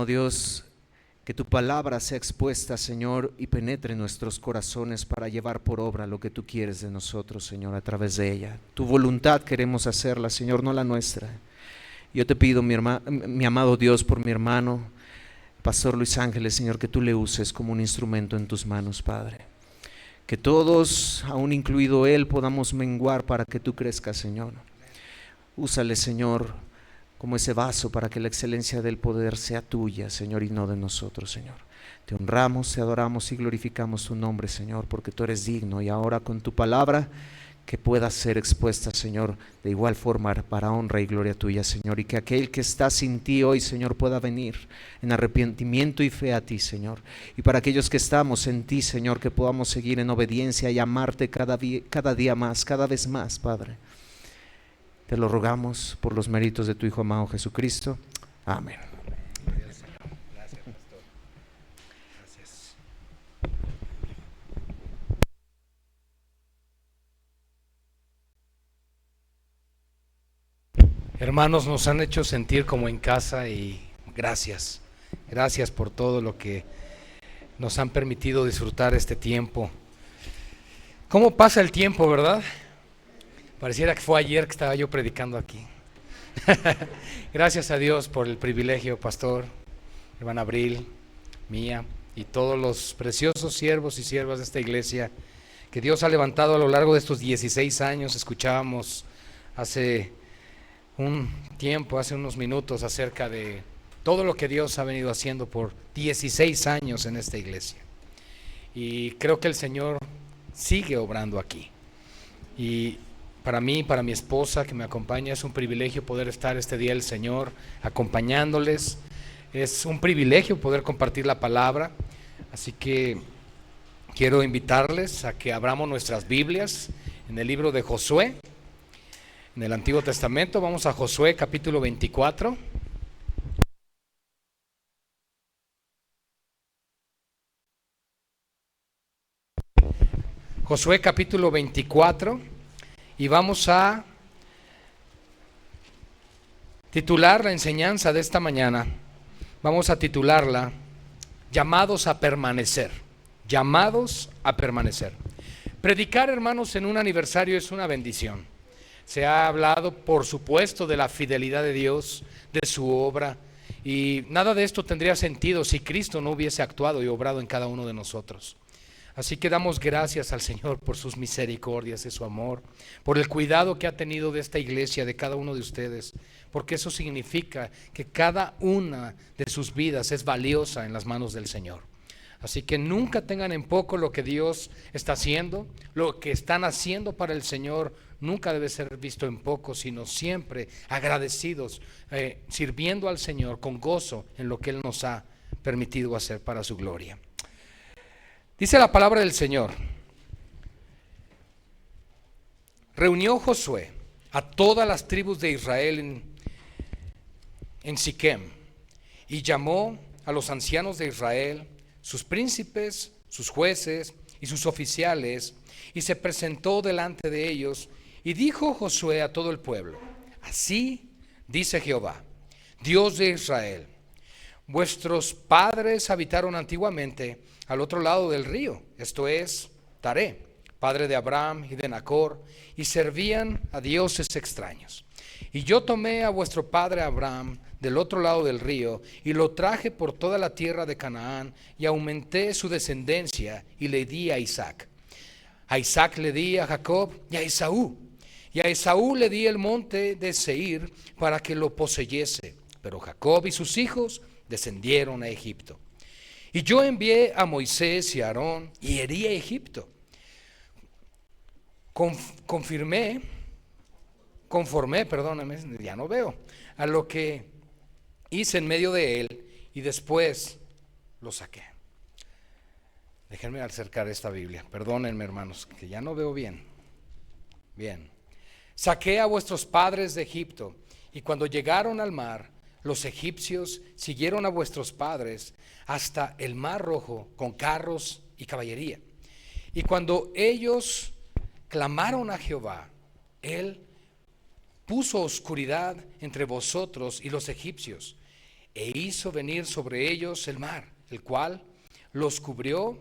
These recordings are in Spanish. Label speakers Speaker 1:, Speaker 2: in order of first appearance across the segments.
Speaker 1: amado Dios, que tu palabra sea expuesta, Señor, y penetre en nuestros corazones para llevar por obra lo que tú quieres de nosotros, Señor, a través de ella. Tu voluntad queremos hacerla, Señor, no la nuestra. Yo te pido, mi amado Dios, por mi hermano, Pastor Luis Ángeles, Señor, que tú le uses como un instrumento en tus manos, Padre. Que todos, aún incluido él, podamos menguar para que tú crezcas, Señor. Úsale, Señor, como ese vaso para que la excelencia del poder sea tuya, Señor, y no de nosotros, Señor. Te honramos, te adoramos y glorificamos tu nombre, Señor, porque tú eres digno. Y ahora con tu palabra que pueda ser expuesta, Señor, de igual forma para honra y gloria tuya, Señor. Y que aquel que está sin ti hoy, Señor, pueda venir en arrepentimiento y fe a ti, Señor. Y para aquellos que estamos en ti, Señor, que podamos seguir en obediencia y amarte cada día más, cada vez más, Padre. Te lo rogamos por los méritos de tu Hijo amado Jesucristo. Amén.
Speaker 2: Gracias, pastor. Gracias. Hermanos, nos han hecho sentir como en casa y gracias. Gracias por todo lo que nos han permitido disfrutar este tiempo. ¿Cómo pasa el tiempo, verdad? Pareciera que fue ayer que estaba yo predicando aquí. Gracias a Dios por el privilegio, pastor, hermana Abril, mía y todos los preciosos siervos y siervas de esta iglesia que Dios ha levantado a lo largo de estos 16 años. Escuchábamos hace un tiempo, hace unos minutos, acerca de todo lo que Dios ha venido haciendo por 16 años en esta iglesia. Y creo que el Señor sigue obrando aquí. Y para mí, para mi esposa que me acompaña, es un privilegio poder estar este día del Señor acompañándoles. Es un privilegio poder compartir la palabra. Así que quiero invitarles a que abramos nuestras Biblias en el libro de Josué, en el Antiguo Testamento. Vamos a Josué capítulo 24. Josué capítulo 24. Y vamos a titular la enseñanza de esta mañana. Vamos a titularla Llamados a permanecer. Llamados a permanecer. Predicar, hermanos, en un aniversario es una bendición. Se ha hablado, por supuesto, de la fidelidad de Dios, de su obra, y nada de esto tendría sentido si Cristo no hubiese actuado y obrado en cada uno de nosotros. Así que damos gracias al Señor por sus misericordias y su amor, por el cuidado que ha tenido de esta iglesia, de cada uno de ustedes, porque eso significa que cada una de sus vidas es valiosa en las manos del Señor. Así que nunca tengan en poco lo que Dios está haciendo, lo que están haciendo para el Señor nunca debe ser visto en poco, sino siempre agradecidos, sirviendo al Señor con gozo en lo que Él nos ha permitido hacer para su gloria. Dice la palabra del Señor: reunió Josué a todas las tribus de Israel en Siquem y llamó a los ancianos de Israel, sus príncipes, sus jueces y sus oficiales, y se presentó delante de ellos, y dijo Josué a todo el pueblo: así dice Jehová, Dios de Israel: vuestros padres habitaron antiguamente al otro lado del río, esto es, Taré, padre de Abraham y de Nacor, y servían a dioses extraños. Y yo tomé a vuestro padre Abraham del otro lado del río, y lo traje por toda la tierra de Canaán, y aumenté su descendencia, y le di a Isaac. A Isaac le di a Jacob y a Esaú. Y a Esaú le di el monte de Seir para que lo poseyese. Pero Jacob y sus hijos descendieron a Egipto. Y yo envié a Moisés y a Aarón y herí a Egipto. Conformé, ya no veo, a lo que hice en medio de él, y después lo saqué. Déjenme acercar esta Biblia, perdónenme, hermanos, que ya no veo bien. Bien. Saqué a vuestros padres de Egipto, y cuando llegaron al mar, los egipcios siguieron a vuestros padres hasta el mar Rojo con carros y caballería. Y cuando ellos clamaron a Jehová, Él puso oscuridad entre vosotros y los egipcios, e hizo venir sobre ellos el mar, el cual los cubrió,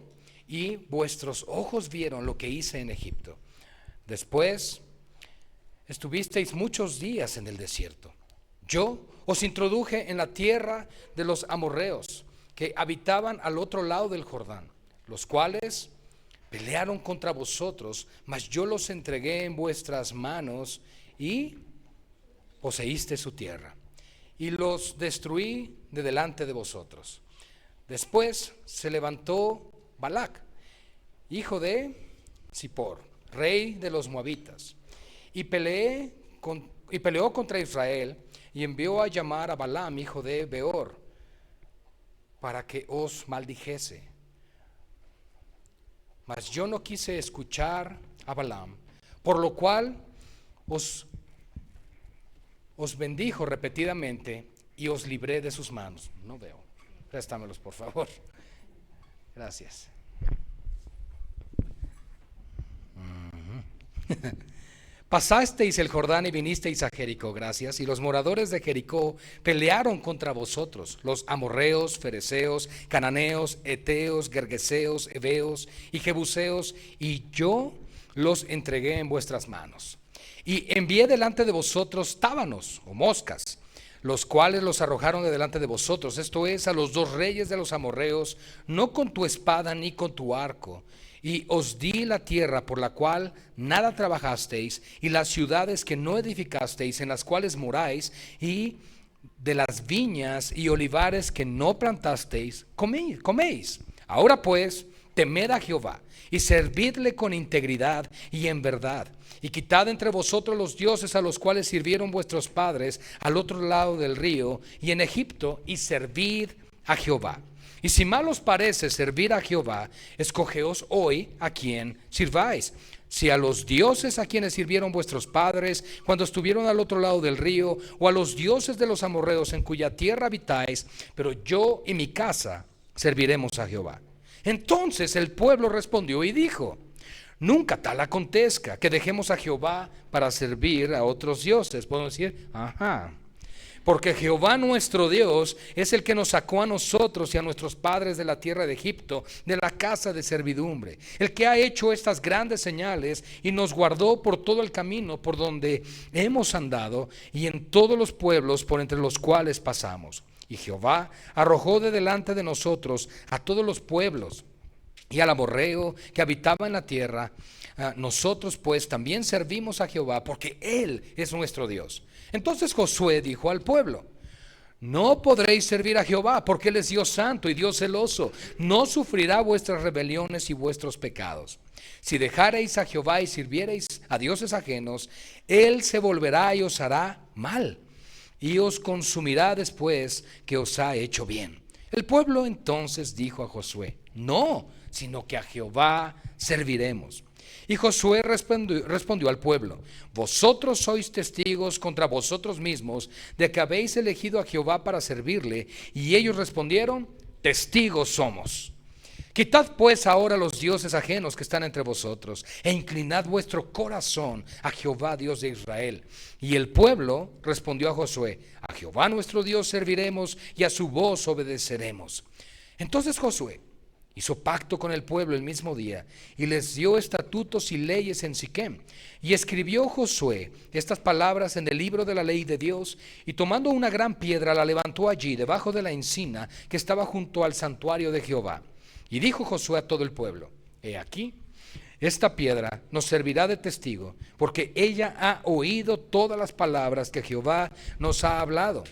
Speaker 2: y vuestros ojos vieron lo que hice en Egipto. Después estuvisteis muchos días en el desierto. Yo os introduje en la tierra de los amorreos, que habitaban al otro lado del Jordán, los cuales pelearon contra vosotros, mas yo los entregué en vuestras manos y poseíste su tierra, y los destruí de delante de vosotros. Después se levantó Balac, hijo de Zippor, rey de los moabitas, y peleó contra Israel, y envió a llamar a Balaam, hijo de Beor, para que os maldijese. Mas yo no quise escuchar a Balaam, por lo cual os bendijo repetidamente y os libré de sus manos. No veo. Préstamelos, por favor. Gracias. Pasasteis el Jordán y vinisteis a Jericó, gracias, y los moradores de Jericó pelearon contra vosotros, los amorreos, fereceos, cananeos, eteos, gergeseos, heveos y jebuseos, y yo los entregué en vuestras manos. Y envié delante de vosotros tábanos o moscas, los cuales los arrojaron de delante de vosotros, esto es, a los dos reyes de los amorreos, no con tu espada ni con tu arco. Y os di la tierra por la cual nada trabajasteis, y las ciudades que no edificasteis, en las cuales moráis, y de las viñas y olivares que no plantasteis, coméis. Ahora pues, temed a Jehová, y servidle con integridad y en verdad, y quitad entre vosotros los dioses a los cuales sirvieron vuestros padres al otro lado del río y en Egipto, y servid a Jehová. Y si mal os parece servir a Jehová, escogeos hoy a quien sirváis. Si a los dioses a quienes sirvieron vuestros padres cuando estuvieron al otro lado del río, o a los dioses de los amorreos en cuya tierra habitáis, pero yo y mi casa serviremos a Jehová. Entonces el pueblo respondió y dijo: nunca tal acontezca que dejemos a Jehová para servir a otros dioses. Podemos decir, porque Jehová nuestro Dios es el que nos sacó a nosotros y a nuestros padres de la tierra de Egipto, de la casa de servidumbre, el que ha hecho estas grandes señales y nos guardó por todo el camino por donde hemos andado y en todos los pueblos por entre los cuales pasamos. Y Jehová arrojó de delante de nosotros a todos los pueblos y al amorreo que habitaba en la tierra. Nosotros pues también servimos a Jehová, porque Él es nuestro Dios. Entonces Josué dijo al pueblo: no podréis servir a Jehová, porque Él es Dios santo y Dios celoso. No sufrirá vuestras rebeliones y vuestros pecados. Si dejareis a Jehová y sirviereis a dioses ajenos, Él se volverá y os hará mal, y os consumirá después que os ha hecho bien. El pueblo entonces dijo a Josué: no, sino que a Jehová serviremos. Y Josué respondió al pueblo: vosotros sois testigos contra vosotros mismos de que habéis elegido a Jehová para servirle. Y ellos respondieron: testigos somos. Quitad pues ahora los dioses ajenos que están entre vosotros, e inclinad vuestro corazón a Jehová Dios de Israel. Y el pueblo respondió a Josué: a Jehová nuestro Dios serviremos, y a su voz obedeceremos. Entonces Josué hizo pacto con el pueblo el mismo día, y les dio estatutos y leyes en Siquem. Y escribió Josué estas palabras en el libro de la ley de Dios, y tomando una gran piedra la levantó allí, debajo de la encina que estaba junto al santuario de Jehová. Y dijo Josué a todo el pueblo: he aquí, esta piedra nos servirá de testigo, porque ella ha oído todas las palabras que Jehová nos ha hablado.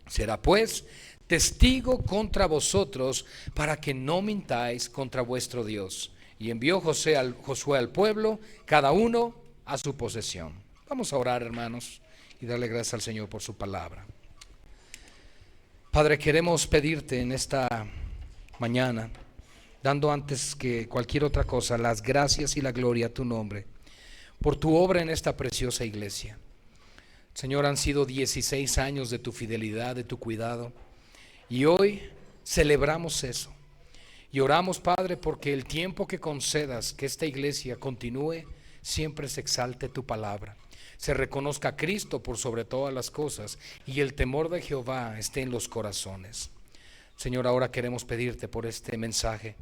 Speaker 2: Será pues testigo contra vosotros, para que no mintáis contra vuestro Dios. Y envió Josué al pueblo, cada uno a su posesión. Vamos a orar, hermanos, y darle gracias al Señor por su palabra. Padre, queremos pedirte en esta mañana, dando antes que cualquier otra cosa las gracias y la gloria a tu nombre, por tu obra en esta preciosa iglesia. Señor, han sido 16 años de tu fidelidad, de tu cuidado, y hoy celebramos eso. Y oramos, Padre, porque el tiempo que concedas que esta iglesia continúe, siempre se exalte tu palabra. se reconozca a Cristo por sobre todas las cosas y el temor de Jehová esté en los corazones. Señor, ahora queremos pedirte por este mensaje.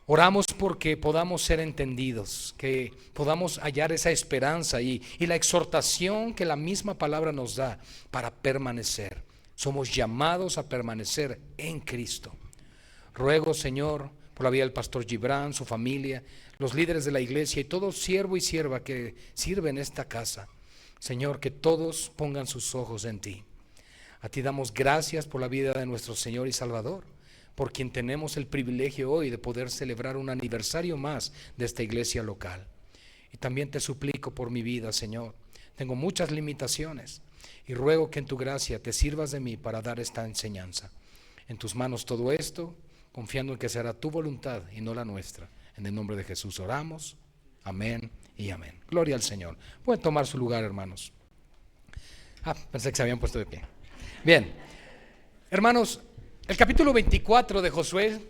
Speaker 2: Oramos porque podamos ser entendidos, que podamos hallar esa esperanza y la exhortación que la misma palabra nos da para permanecer. Somos llamados a permanecer en Cristo. Ruego, Señor, por la vida del pastor Gibran, su familia, los líderes de la iglesia y todo siervo y sierva que sirve en esta casa. Señor, que todos pongan sus ojos en ti. A ti damos gracias por la vida de nuestro Señor y Salvador, por quien tenemos el privilegio hoy de poder celebrar un aniversario más de esta iglesia local. Y también te suplico por mi vida, Señor. Tengo muchas limitaciones y ruego que en tu gracia te sirvas de mí para dar esta enseñanza. En tus manos todo esto, confiando en que será tu voluntad y no la nuestra. En el nombre de Jesús oramos. Amén y amén. Gloria al Señor. Pueden tomar su lugar, hermanos. Pensé que se habían puesto de pie. Bien, hermanos, el capítulo 24 de Josué,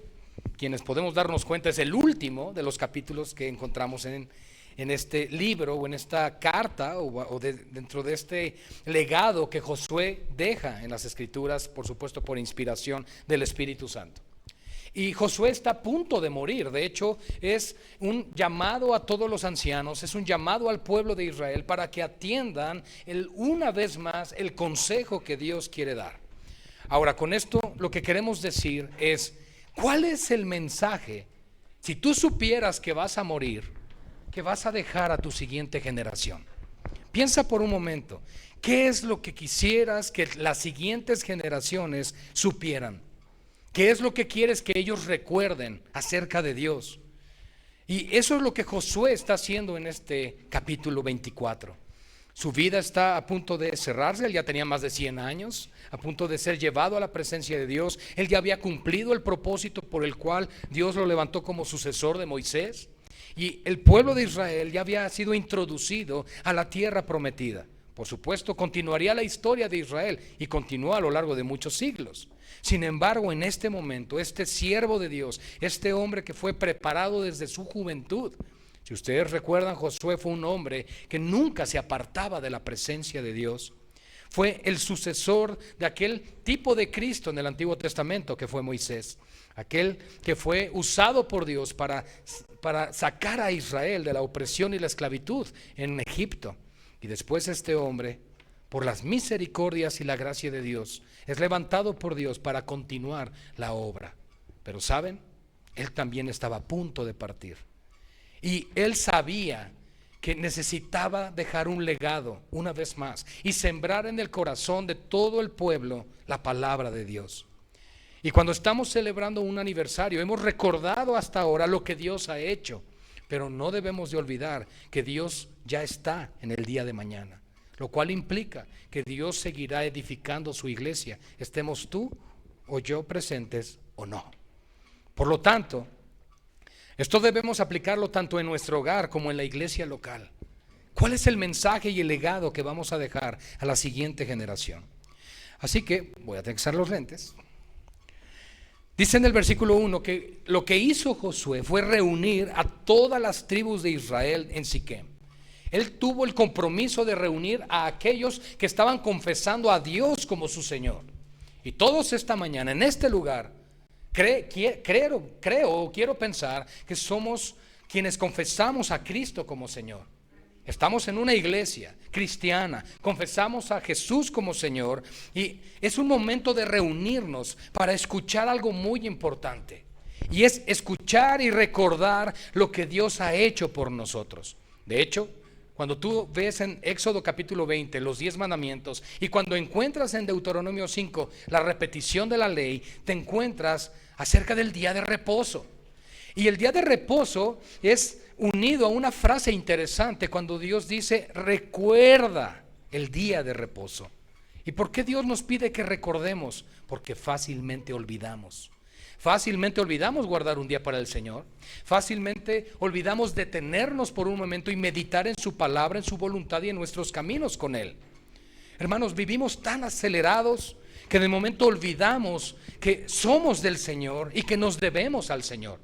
Speaker 2: quienes podemos darnos cuenta, es el último de los capítulos que encontramos en este libro o en esta carta dentro de este legado que Josué deja en las Escrituras, por supuesto por inspiración del Espíritu Santo. Y Josué está a punto de morir. De hecho, es un llamado a todos los ancianos, es un llamado al pueblo de Israel para que atiendan una vez más el consejo que Dios quiere dar. Ahora, con esto lo que queremos decir es, ¿cuál es el mensaje? Si tú supieras que vas a morir, que vas a dejar a tu siguiente generación. Piensa por un momento, ¿qué es lo que quisieras que las siguientes generaciones supieran? ¿Qué es lo que quieres que ellos recuerden acerca de Dios? Y eso es lo que Josué está haciendo en este capítulo 24. Su vida está a punto de cerrarse, él ya tenía más de 100 años, a punto de ser llevado a la presencia de Dios. Él ya había cumplido el propósito por el cual Dios lo levantó como sucesor de Moisés. Y el pueblo de Israel ya había sido introducido a la tierra prometida. Por supuesto, continuaría la historia de Israel y continuó a lo largo de muchos siglos. Sin embargo, en este momento, este siervo de Dios, este hombre que fue preparado desde su juventud, si ustedes recuerdan, Josué fue un hombre que nunca se apartaba de la presencia de Dios. Fue el sucesor de aquel tipo de Cristo en el Antiguo Testamento que fue Moisés, aquel que fue usado por Dios para sacar a Israel de la opresión y la esclavitud en Egipto. Y después este hombre, por las misericordias y la gracia de Dios, es levantado por Dios para continuar la obra. Pero ¿saben? Él también estaba a punto de partir. Y él sabía que necesitaba dejar un legado una vez más y sembrar en el corazón de todo el pueblo la palabra de Dios. Y cuando estamos celebrando un aniversario, hemos recordado hasta ahora lo que Dios ha hecho, pero no debemos de olvidar que Dios ya está en el día de mañana, lo cual implica que Dios seguirá edificando su iglesia, estemos tú o yo presentes o no. Por lo tanto, esto debemos aplicarlo tanto en nuestro hogar como en la iglesia local. ¿Cuál es el mensaje y el legado que vamos a dejar a la siguiente generación? Así que voy a tener que usar los lentes. Dice en el versículo 1 que lo que hizo Josué fue reunir a todas las tribus de Israel en Siquem. Él tuvo el compromiso de reunir a aquellos que estaban confesando a Dios como su Señor. Y todos esta mañana en este lugar quiero pensar que somos quienes confesamos a Cristo como Señor. Estamos en una iglesia cristiana, confesamos a Jesús como Señor y es un momento de reunirnos para escuchar algo muy importante. Y es escuchar y recordar lo que Dios ha hecho por nosotros. De hecho, cuando tú ves en Éxodo capítulo 20 los 10 mandamientos y cuando encuentras en Deuteronomio 5 la repetición de la ley, te encuentras acerca del día de reposo. Y el día de reposo es unido a una frase interesante cuando Dios dice, recuerda el día de reposo. ¿Y por qué Dios nos pide que recordemos? Porque fácilmente olvidamos. Fácilmente olvidamos guardar un día para el Señor. Fácilmente olvidamos detenernos por un momento y meditar en su palabra, en su voluntad y en nuestros caminos con Él. Hermanos, vivimos tan acelerados que de momento olvidamos que somos del Señor y que nos debemos al Señor.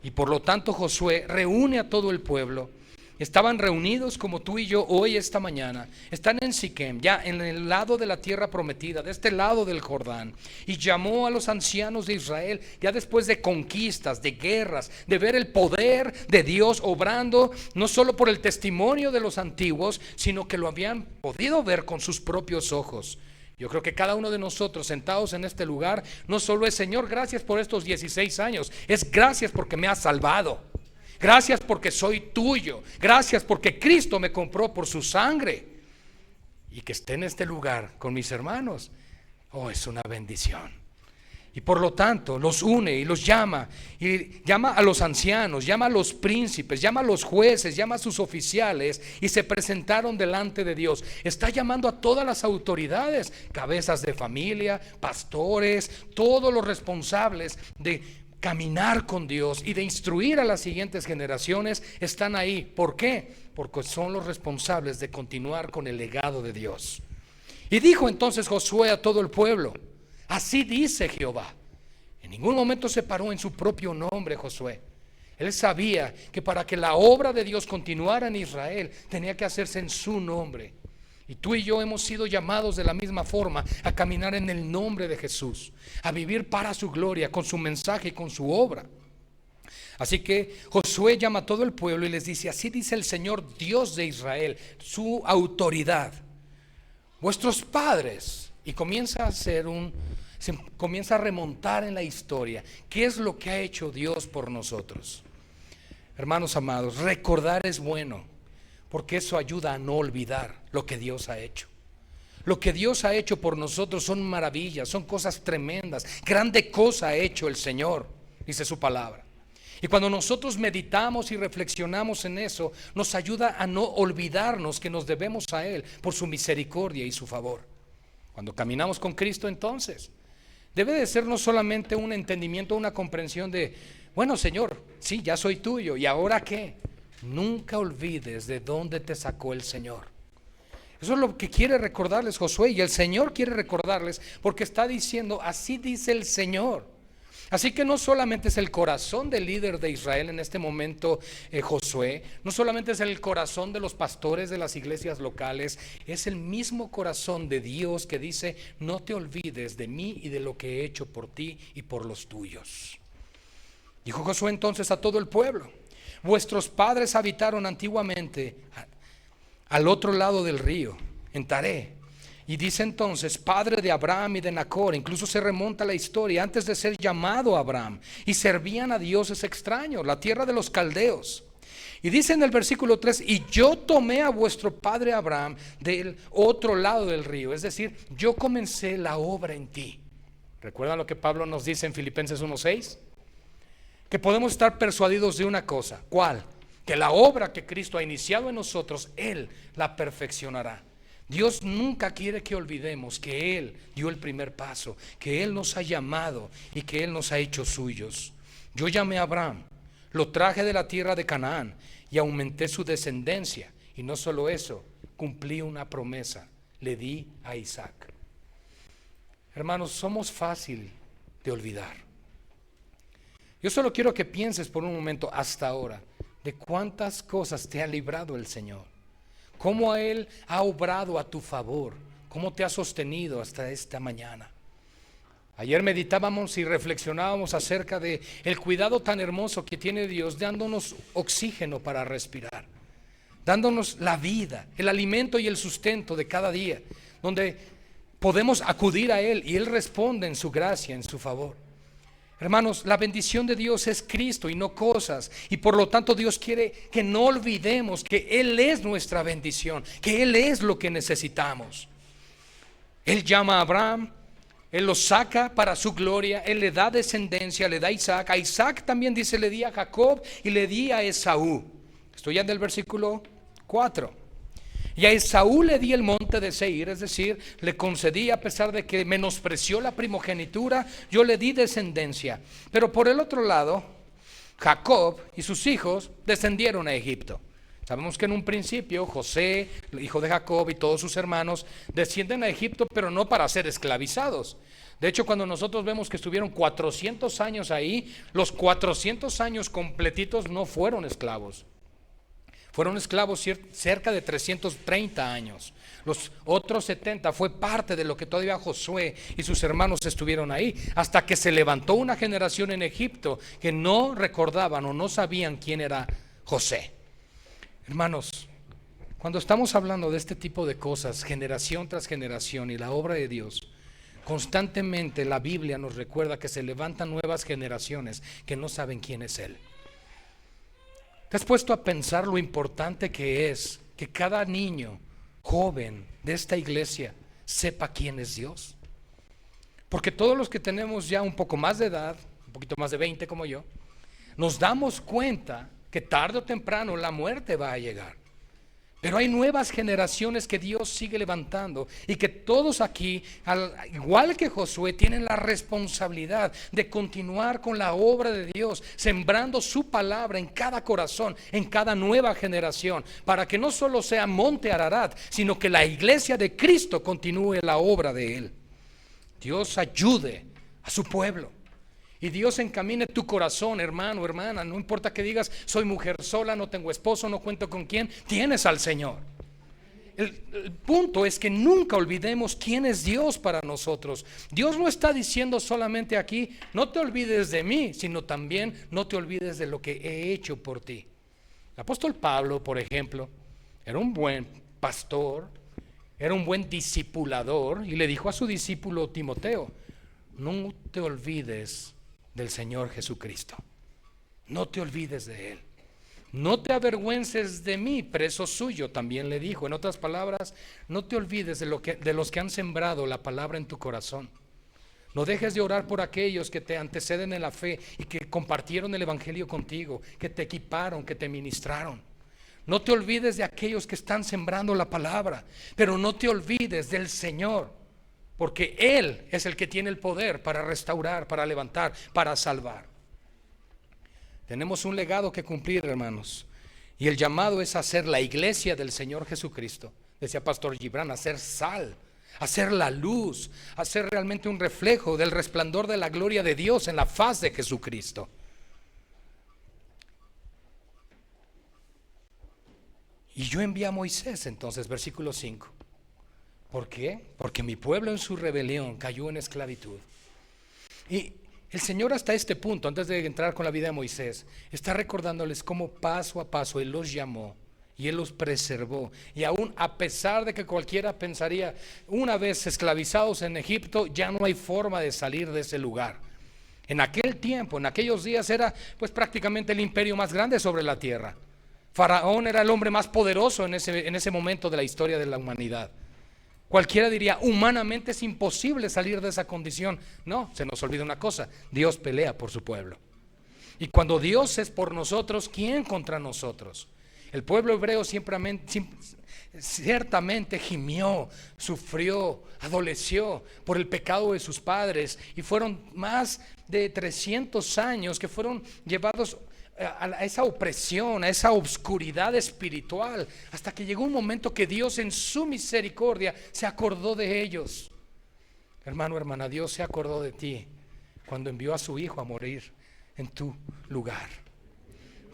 Speaker 2: Y por lo tanto Josué reúne a todo el pueblo estaban reunidos como tú y yo hoy esta mañana. Están en Siquem, ya en el lado de la tierra prometida, de este lado del Jordán. Y llamó a los ancianos de Israel, ya después de conquistas, de guerras, de ver el poder de Dios obrando, no solo por el testimonio de los antiguos, sino que lo habían podido ver con sus propios ojos. Yo creo que cada uno de nosotros sentados en este lugar, no solo es Señor, gracias por estos 16 años, es gracias porque me has salvado. Gracias porque soy tuyo. Gracias porque Cristo me compró por su sangre. Y que esté en este lugar con mis hermanos, oh, es una bendición. Y por lo tanto los une y los llama. Y llama a los ancianos, llama a los príncipes, llama a los jueces, llama a sus oficiales. Y se presentaron delante de Dios. Está llamando a todas las autoridades, cabezas de familia, pastores, todos los responsables de caminar con Dios y de instruir a las siguientes generaciones. Están ahí. ¿Por qué? Porque son los responsables de continuar con el legado de Dios. Y dijo entonces Josué a todo el pueblo: así dice Jehová. En ningún momento se paró en su propio nombre Josué. Él sabía que para que la obra de Dios continuara en Israel, tenía que hacerse en su nombre. Y tú y yo hemos sido llamados de la misma forma a caminar en el nombre de Jesús, a vivir para su gloria, con su mensaje y con su obra. Así que Josué llama a todo el pueblo y les dice: así dice el Señor Dios de Israel, su autoridad. Vuestros padres, y comienza a remontar en la historia. ¿Qué es lo que ha hecho Dios por nosotros? Hermanos amados, recordar es bueno, porque eso ayuda a no olvidar lo que Dios ha hecho. Lo que Dios ha hecho por nosotros son maravillas, son cosas tremendas. Grande cosa ha hecho el Señor, dice su palabra. Y cuando nosotros meditamos y reflexionamos en eso, nos ayuda a no olvidarnos que nos debemos a Él por su misericordia y su favor. Cuando caminamos con Cristo, entonces debe de ser no solamente un entendimiento, una comprensión de: bueno, Señor, sí, ya soy tuyo, ¿y ahora qué? Nunca olvides de dónde te sacó el Señor. Eso es lo que quiere recordarles Josué, y el Señor quiere recordarles porque está diciendo: así dice el Señor. Así que no solamente es el corazón del líder de Israel en este momento, Josué, no solamente es el corazón de los pastores de las iglesias locales, es el mismo corazón de Dios que dice: no te olvides de mí y de lo que he hecho por ti y por los tuyos. Dijo Josué entonces a todo el pueblo: vuestros padres habitaron antiguamente al otro lado del río, en Taré. Y dice entonces: padre de Abraham y de Nacor. Incluso se remonta la historia antes de ser llamado Abraham, y servían a dioses extraños, la tierra de los caldeos. Y dice en el versículo 3: y yo tomé a vuestro padre Abraham del otro lado del río. Es decir, yo comencé la obra en ti. ¿Recuerdan lo que Pablo nos dice en Filipenses 1:6? Que podemos estar persuadidos de una cosa. ¿Cuál? Que la obra que Cristo ha iniciado en nosotros, Él la perfeccionará. Dios nunca quiere que olvidemos que Él dio el primer paso, que Él nos ha llamado y que Él nos ha hecho suyos. Yo llamé a Abraham, lo traje de la tierra de Canaán y aumenté su descendencia. Y no solo eso, cumplí una promesa, le di a Isaac. Hermanos, somos fácil de olvidar. Yo solo quiero que pienses por un momento hasta ahora de cuántas cosas te ha librado el Señor. Cómo Él ha obrado a tu favor, cómo te ha sostenido hasta esta mañana. Ayer meditábamos y reflexionábamos acerca de el cuidado tan hermoso que tiene Dios, dándonos oxígeno para respirar, dándonos la vida, el alimento y el sustento de cada día, donde podemos acudir a Él y Él responde en su gracia, en su favor. Hermanos, la bendición de Dios es Cristo y no cosas, y por lo tanto Dios quiere que no olvidemos que Él es nuestra bendición, que Él es lo que necesitamos. Él llama a Abraham, Él lo saca para su gloria, Él le da descendencia, le da a Isaac también dice: le di a Jacob y le di a Esaú. Estoy ya en el versículo 4. Y a Esaú le di el monte de Seir, es decir, le concedí, a pesar de que menospreció la primogenitura, yo le di descendencia. Pero por el otro lado, Jacob y sus hijos descendieron a Egipto. Sabemos que en un principio José, el hijo de Jacob, y todos sus hermanos descienden a Egipto, pero no para ser esclavizados. De hecho, cuando nosotros vemos que estuvieron 400 años ahí, los 400 años completitos no fueron esclavos. Fueron esclavos cerca de 330 años. Los otros 70 fue parte de lo que todavía Josué y sus hermanos estuvieron ahí, hasta que se levantó una generación en Egipto que no recordaban o no sabían quién era José. Hermanos, cuando estamos hablando de este tipo de cosas, generación tras generación y la obra de Dios, constantemente la Biblia nos recuerda que se levantan nuevas generaciones que no saben quién es Él. ¿Te has puesto a pensar lo importante que es que cada niño joven de esta iglesia sepa quién es Dios? Porque todos los que tenemos ya un poco más de edad, un poquito más de 20 como yo, nos damos cuenta que tarde o temprano la muerte va a llegar. Pero hay nuevas generaciones que Dios sigue levantando y que todos aquí, al igual que Josué, tienen la responsabilidad de continuar con la obra de Dios, sembrando su palabra en cada corazón, en cada nueva generación, para que no solo sea Monte Ararat, sino que la iglesia de Cristo continúe la obra de Él. Dios ayude a su pueblo. Y Dios encamine tu corazón, hermano, hermana. No importa que digas, soy mujer sola, no tengo esposo, no cuento con quién. Tienes al Señor. El punto es que nunca olvidemos quién es Dios para nosotros. Dios no está diciendo solamente aquí, no te olvides de mí, sino también no te olvides de lo que he hecho por ti. El apóstol Pablo, por ejemplo, era un buen pastor, era un buen discipulador, y le dijo a su discípulo Timoteo, no te olvides del Señor Jesucristo. No te olvides de Él. No te avergüences de mí, preso suyo, también le dijo. En otras palabras, no te olvides de los que han sembrado la palabra en tu corazón. No dejes de orar por aquellos que te anteceden en la fe y que compartieron el evangelio contigo, que te equiparon, que te ministraron. No te olvides de aquellos que están sembrando la palabra, pero no te olvides del Señor. Porque Él es el que tiene el poder para restaurar, para levantar, para salvar. Tenemos un legado que cumplir, hermanos. Y el llamado es a ser la iglesia del Señor Jesucristo. Decía Pastor Gibran, a ser sal, a ser la luz, a ser realmente un reflejo del resplandor de la gloria de Dios en la faz de Jesucristo. Y yo envié a Moisés, entonces, versículo 5. ¿Por qué? Porque mi pueblo en su rebelión cayó en esclavitud. Y el Señor hasta este punto, antes de entrar con la vida de Moisés, está recordándoles cómo paso a paso Él los llamó y Él los preservó. Y aún a pesar de que cualquiera pensaría, una vez esclavizados en Egipto, ya no hay forma de salir de ese lugar. En aquel tiempo, en aquellos días, era pues prácticamente el imperio más grande sobre la tierra. Faraón era el hombre más poderoso en ese momento de la historia de la humanidad. Cualquiera diría, humanamente es imposible salir de esa condición. No, se nos olvida una cosa, Dios pelea por su pueblo. Y cuando Dios es por nosotros, ¿quién contra nosotros? El pueblo hebreo ciertamente gimió, sufrió, adoleció por el pecado de sus padres. Y fueron más de 300 años que fueron llevados a esa opresión, a esa oscuridad espiritual, hasta que llegó un momento que Dios en su misericordia se acordó de ellos. Hermano, hermana, Dios se acordó de ti cuando envió a su Hijo a morir en tu lugar.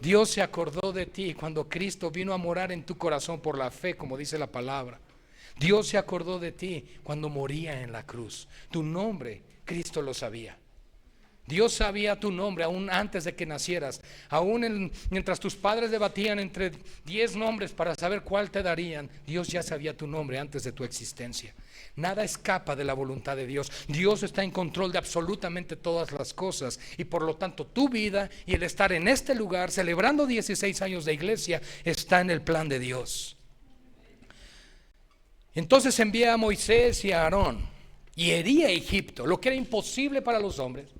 Speaker 2: Dios se acordó de ti cuando Cristo vino a morar en tu corazón por la fe, como dice la palabra. Dios se acordó de ti cuando moría en la cruz. Tu nombre, Cristo lo sabía. Dios sabía tu nombre aún antes de que nacieras. Mientras tus padres debatían entre 10 nombres para saber cuál te darían, Dios ya sabía tu nombre antes de tu existencia. Nada escapa de la voluntad de Dios. Dios está en control de absolutamente todas las cosas. Y por lo tanto tu vida y el estar en este lugar celebrando 16 años de iglesia está en el plan de Dios. Entonces envía a Moisés y a Aarón y hería a Egipto, lo que era imposible para los hombres.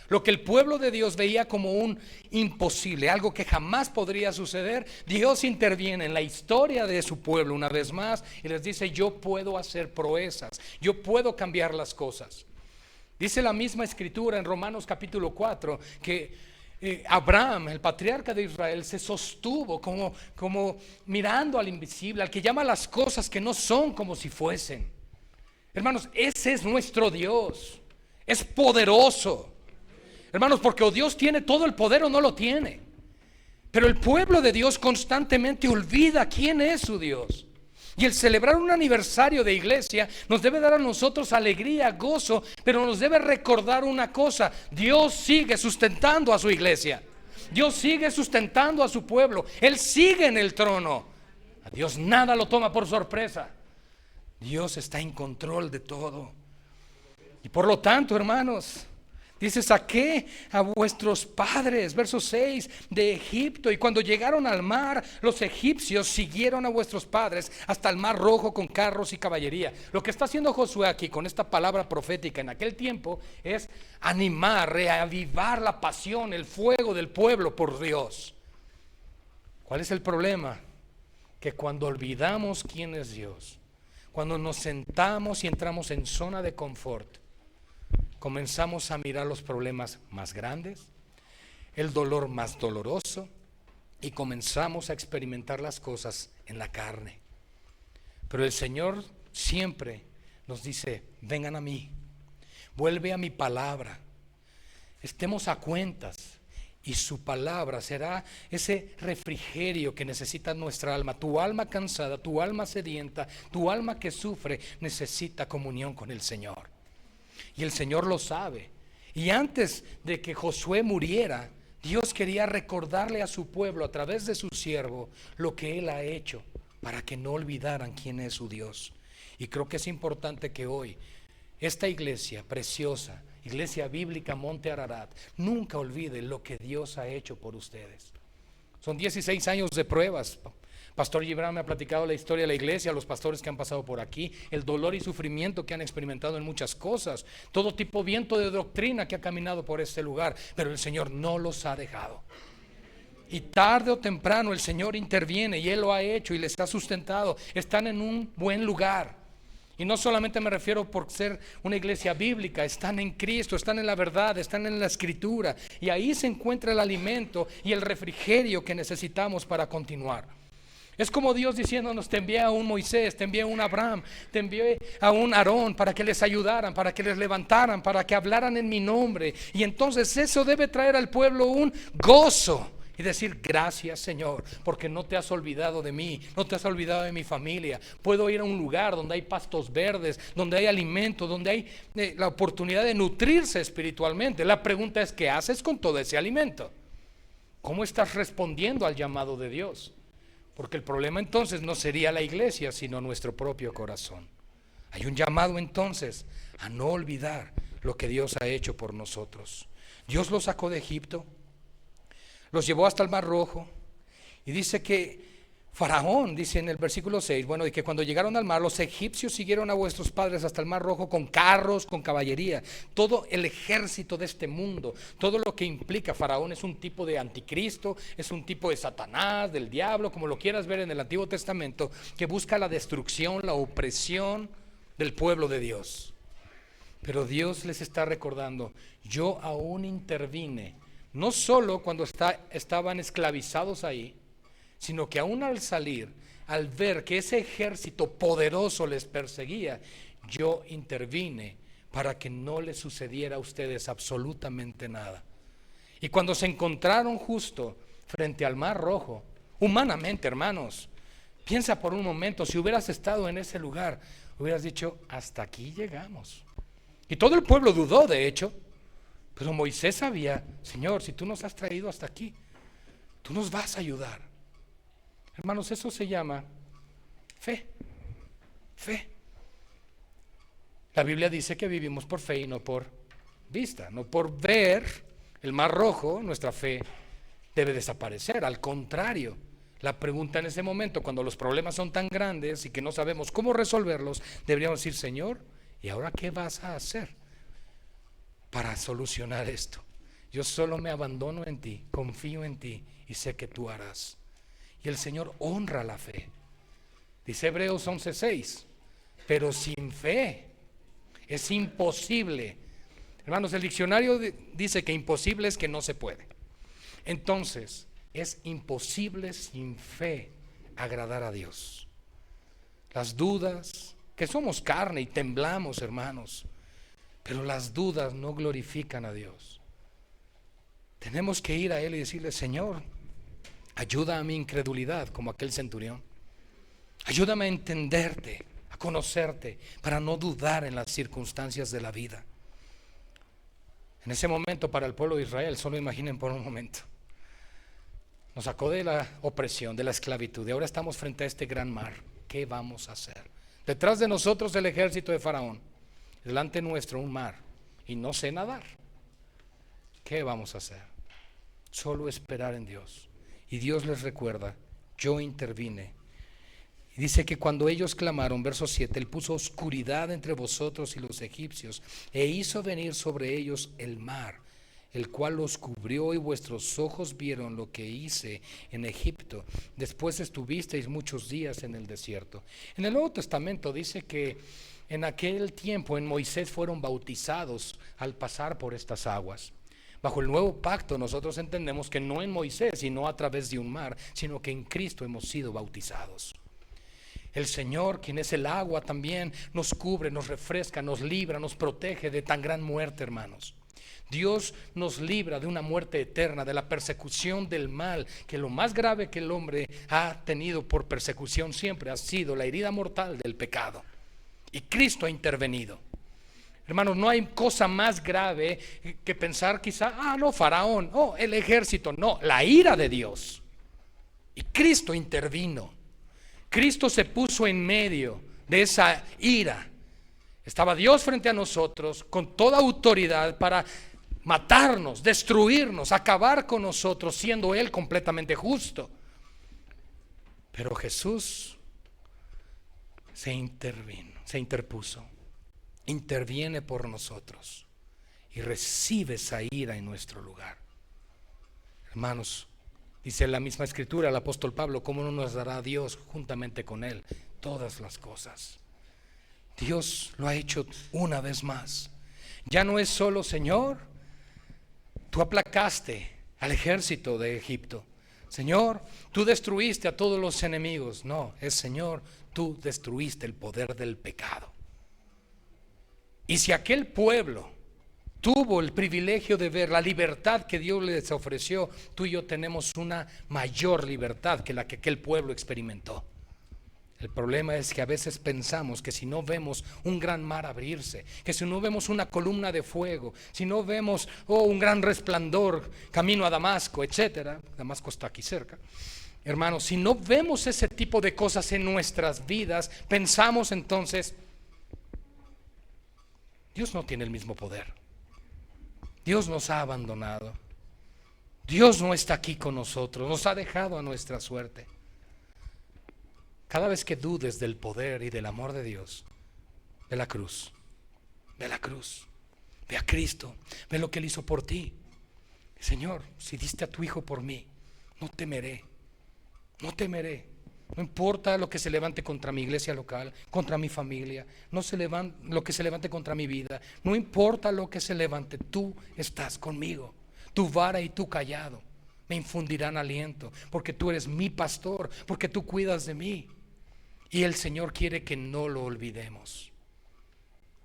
Speaker 2: Lo que el pueblo de Dios veía como un imposible, algo que jamás podría suceder, Dios interviene en la historia de su pueblo una vez más y les dice, yo puedo hacer proezas, yo puedo cambiar las cosas. Dice la misma escritura en Romanos capítulo 4 que Abraham, el patriarca de Israel, se sostuvo como mirando al invisible, al que llama las cosas que no son como si fuesen. Hermanos, ese es nuestro Dios, es poderoso. Hermanos, porque o Dios tiene todo el poder o no lo tiene. Pero el pueblo de Dios constantemente olvida quién es su Dios. Y el celebrar un aniversario de iglesia nos debe dar a nosotros alegría, gozo, pero nos debe recordar una cosa: Dios sigue sustentando a su iglesia. Dios sigue sustentando a su pueblo. Él sigue en el trono. A Dios nada lo toma por sorpresa. Dios está en control de todo. Y por lo tanto, hermanos, dice: saqué a vuestros padres, verso 6, de Egipto, y cuando llegaron al mar, los egipcios siguieron a vuestros padres hasta el mar rojo con carros y caballería. Lo que está haciendo Josué aquí con esta palabra profética en aquel tiempo es animar, reavivar la pasión, el fuego del pueblo por Dios. ¿Cuál es el problema? Que cuando olvidamos quién es Dios, cuando nos sentamos y entramos en zona de confort, comenzamos a mirar los problemas más grandes, el dolor más doloroso, y comenzamos a experimentar las cosas en la carne. Pero el Señor siempre nos dice: vengan a mí, vuelve a mi palabra, estemos a cuentas, y su palabra será ese refrigerio que necesita nuestra alma. Tu alma cansada, tu alma sedienta, tu alma que sufre, necesita comunión con el Señor. Y el Señor lo sabe. Y antes de que Josué muriera, Dios quería recordarle a su pueblo a través de su siervo lo que Él ha hecho, para que no olvidaran quién es su Dios. Y creo que es importante que hoy esta iglesia preciosa, Iglesia Bíblica Monte Ararat, nunca olvide lo que Dios ha hecho por ustedes. Son 16 años de pruebas. Pastor Gibran me ha platicado la historia de la iglesia, los pastores que han pasado por aquí, el dolor y sufrimiento que han experimentado en muchas cosas, todo tipo de viento de doctrina que ha caminado por este lugar, pero el Señor no los ha dejado. Y tarde o temprano el Señor interviene, y Él lo ha hecho y les ha sustentado. Están en un buen lugar. Y no solamente me refiero por ser una iglesia bíblica, están en Cristo, están en la verdad, están en la Escritura. Y ahí se encuentra el alimento y el refrigerio que necesitamos para continuar. Es como Dios diciéndonos: te envié a un Moisés, te envié a un Abraham, te envié a un Aarón para que les ayudaran, para que les levantaran, para que hablaran en mi nombre. Y entonces eso debe traer al pueblo un gozo. Y decir: gracias, Señor, porque no te has olvidado de mí, no te has olvidado de mi familia. Puedo ir a un lugar donde hay pastos verdes, donde hay alimento, donde hay la oportunidad de nutrirse espiritualmente. La pregunta es: ¿qué haces con todo ese alimento? ¿Cómo estás respondiendo al llamado de Dios? Porque el problema entonces no sería la iglesia, sino nuestro propio corazón. Hay un llamado entonces a no olvidar lo que Dios ha hecho por nosotros. Dios los sacó de Egipto, los llevó hasta el Mar Rojo, y dice que Faraón, dice en el versículo 6, bueno, y que cuando llegaron al mar, los egipcios siguieron a vuestros padres hasta el Mar Rojo con carros, con caballería, todo el ejército de este mundo, todo lo que implica. Faraón es un tipo de anticristo, es un tipo de Satanás, del diablo, como lo quieras ver en el Antiguo Testamento, que busca la destrucción, la opresión del pueblo de Dios. Pero Dios les está recordando: yo aún intervine, no solo cuando estaban esclavizados ahí, sino que aún al salir, al ver que ese ejército poderoso les perseguía, yo intervine para que no les sucediera a ustedes absolutamente nada. Y cuando se encontraron justo frente al Mar Rojo, humanamente, hermanos, piensa por un momento: si hubieras estado en ese lugar, hubieras dicho: hasta aquí llegamos. Y todo el pueblo dudó, de hecho. Pero Moisés sabía: Señor, si tú nos has traído hasta aquí, tú nos vas a ayudar. Hermanos, eso se llama fe. Fe. La Biblia dice que vivimos por fe y no por vista. No por ver el Mar Rojo, nuestra fe debe desaparecer. Al contrario, la pregunta en ese momento, cuando los problemas son tan grandes y que no sabemos cómo resolverlos, deberíamos decir: Señor, ¿y ahora qué vas a hacer para solucionar esto? Yo solo me abandono en ti, confío en ti y sé que tú harás. Y el Señor honra la fe. Dice Hebreos 11:6, pero sin fe es imposible. Hermanos, el diccionario dice que imposible es que no se puede. Entonces, es imposible sin fe agradar a Dios. Las dudas, que somos carne y temblamos, hermanos, pero las dudas no glorifican a Dios. Tenemos que ir a Él y decirle: Señor, Ayuda a mi incredulidad como aquel centurión. Ayúdame a entenderte, a conocerte, para no dudar en las circunstancias de la vida. En ese momento para el pueblo de Israel, solo imaginen por un momento, nos sacó de la opresión, de la esclavitud, y ahora estamos frente a este gran mar. ¿Qué vamos a hacer? Detrás de nosotros el ejército de Faraón, delante nuestro un mar, y no sé nadar. ¿Qué vamos a hacer? Solo esperar en Dios. Y Dios les recuerda, yo intervine. Y dice que cuando ellos clamaron, verso 7, Él puso oscuridad entre vosotros y los egipcios, e hizo venir sobre ellos el mar, el cual los cubrió, y vuestros ojos vieron lo que hice en Egipto. Después estuvisteis muchos días en el desierto. En el Nuevo Testamento dice que en aquel tiempo en Moisés fueron bautizados al pasar por estas aguas. Bajo el nuevo pacto nosotros entendemos que no en Moisés, sino a través de un mar, sino que en Cristo hemos sido bautizados. El Señor, quien es el agua, también nos cubre, nos refresca, nos libra, nos protege de tan gran muerte, hermanos. Dios nos libra de una muerte eterna, de la persecución del mal, que lo más grave que el hombre ha tenido por persecución siempre ha sido la herida mortal del pecado. Y Cristo ha intervenido. Hermanos, no hay cosa más grave que pensar quizá, no, Faraón, el ejército, no, la ira de Dios. Y Cristo intervino. Cristo se puso en medio de esa ira. Estaba Dios frente a nosotros con toda autoridad para matarnos, destruirnos, acabar con nosotros, siendo Él completamente justo. Pero Jesús se interpuso. Interviene por nosotros y recibe esa ira en nuestro lugar. Hermanos, dice la misma escritura el apóstol Pablo, ¿cómo no nos dará Dios juntamente con Él todas las cosas? Dios lo ha hecho una vez más. Ya no es solo, Señor, tú aplacaste al ejército de Egipto. Señor, tú destruiste a todos los enemigos. No, es Señor, tú destruiste el poder del pecado. Y si aquel pueblo tuvo el privilegio de ver la libertad que Dios les ofreció, tú y yo tenemos una mayor libertad que la que aquel pueblo experimentó. El problema es que a veces pensamos que si no vemos un gran mar abrirse, que si no vemos una columna de fuego, si no vemos un gran resplandor camino a Damasco, etcétera, Damasco está aquí cerca. Hermanos, si no vemos ese tipo de cosas en nuestras vidas, pensamos entonces, Dios no tiene el mismo poder. Dios nos ha abandonado. Dios no está aquí con nosotros, nos ha dejado a nuestra suerte. Cada vez que dudes del poder y del amor de Dios, ve la cruz, ve a Cristo, ve lo que Él hizo por ti. Señor, si diste a tu Hijo por mí, no temeré. No importa lo que se levante contra mi iglesia local, contra mi familia, lo que se levante contra mi vida, no importa lo que se levante, tú estás conmigo. Tu vara y tu callado me infundirán aliento, porque tú eres mi pastor, porque tú cuidas de mí. Y el Señor quiere que no lo olvidemos.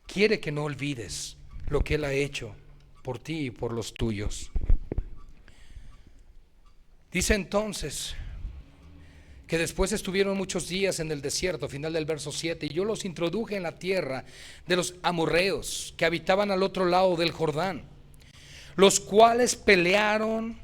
Speaker 2: Quiere que no olvides lo que Él ha hecho por ti y por los tuyos. Dice entonces que después estuvieron muchos días en el desierto, final del verso 7, y yo los introduje en la tierra de los amorreos que habitaban al otro lado del Jordán, los cuales pelearon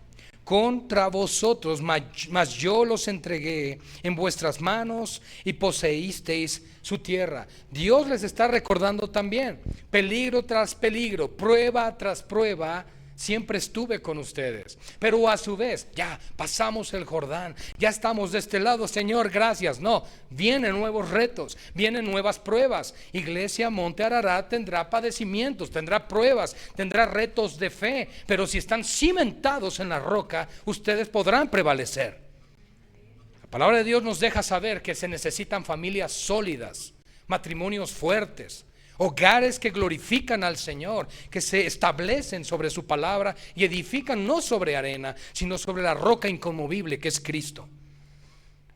Speaker 2: contra vosotros, mas yo los entregué en vuestras manos y poseísteis su tierra. Dios les está recordando también, peligro tras peligro, prueba tras prueba, siempre estuve con ustedes, pero a su vez, ya pasamos el Jordán, ya estamos de este lado, Señor, gracias. No, vienen nuevos retos, vienen nuevas pruebas. Iglesia Monte Ararat tendrá padecimientos, tendrá pruebas, tendrá retos de fe, pero si están cimentados en la roca, ustedes podrán prevalecer. La palabra de Dios nos deja saber que se necesitan familias sólidas, matrimonios fuertes, hogares que glorifican al Señor, que se establecen sobre su palabra y edifican no sobre arena, sino sobre la roca inconmovible que es Cristo.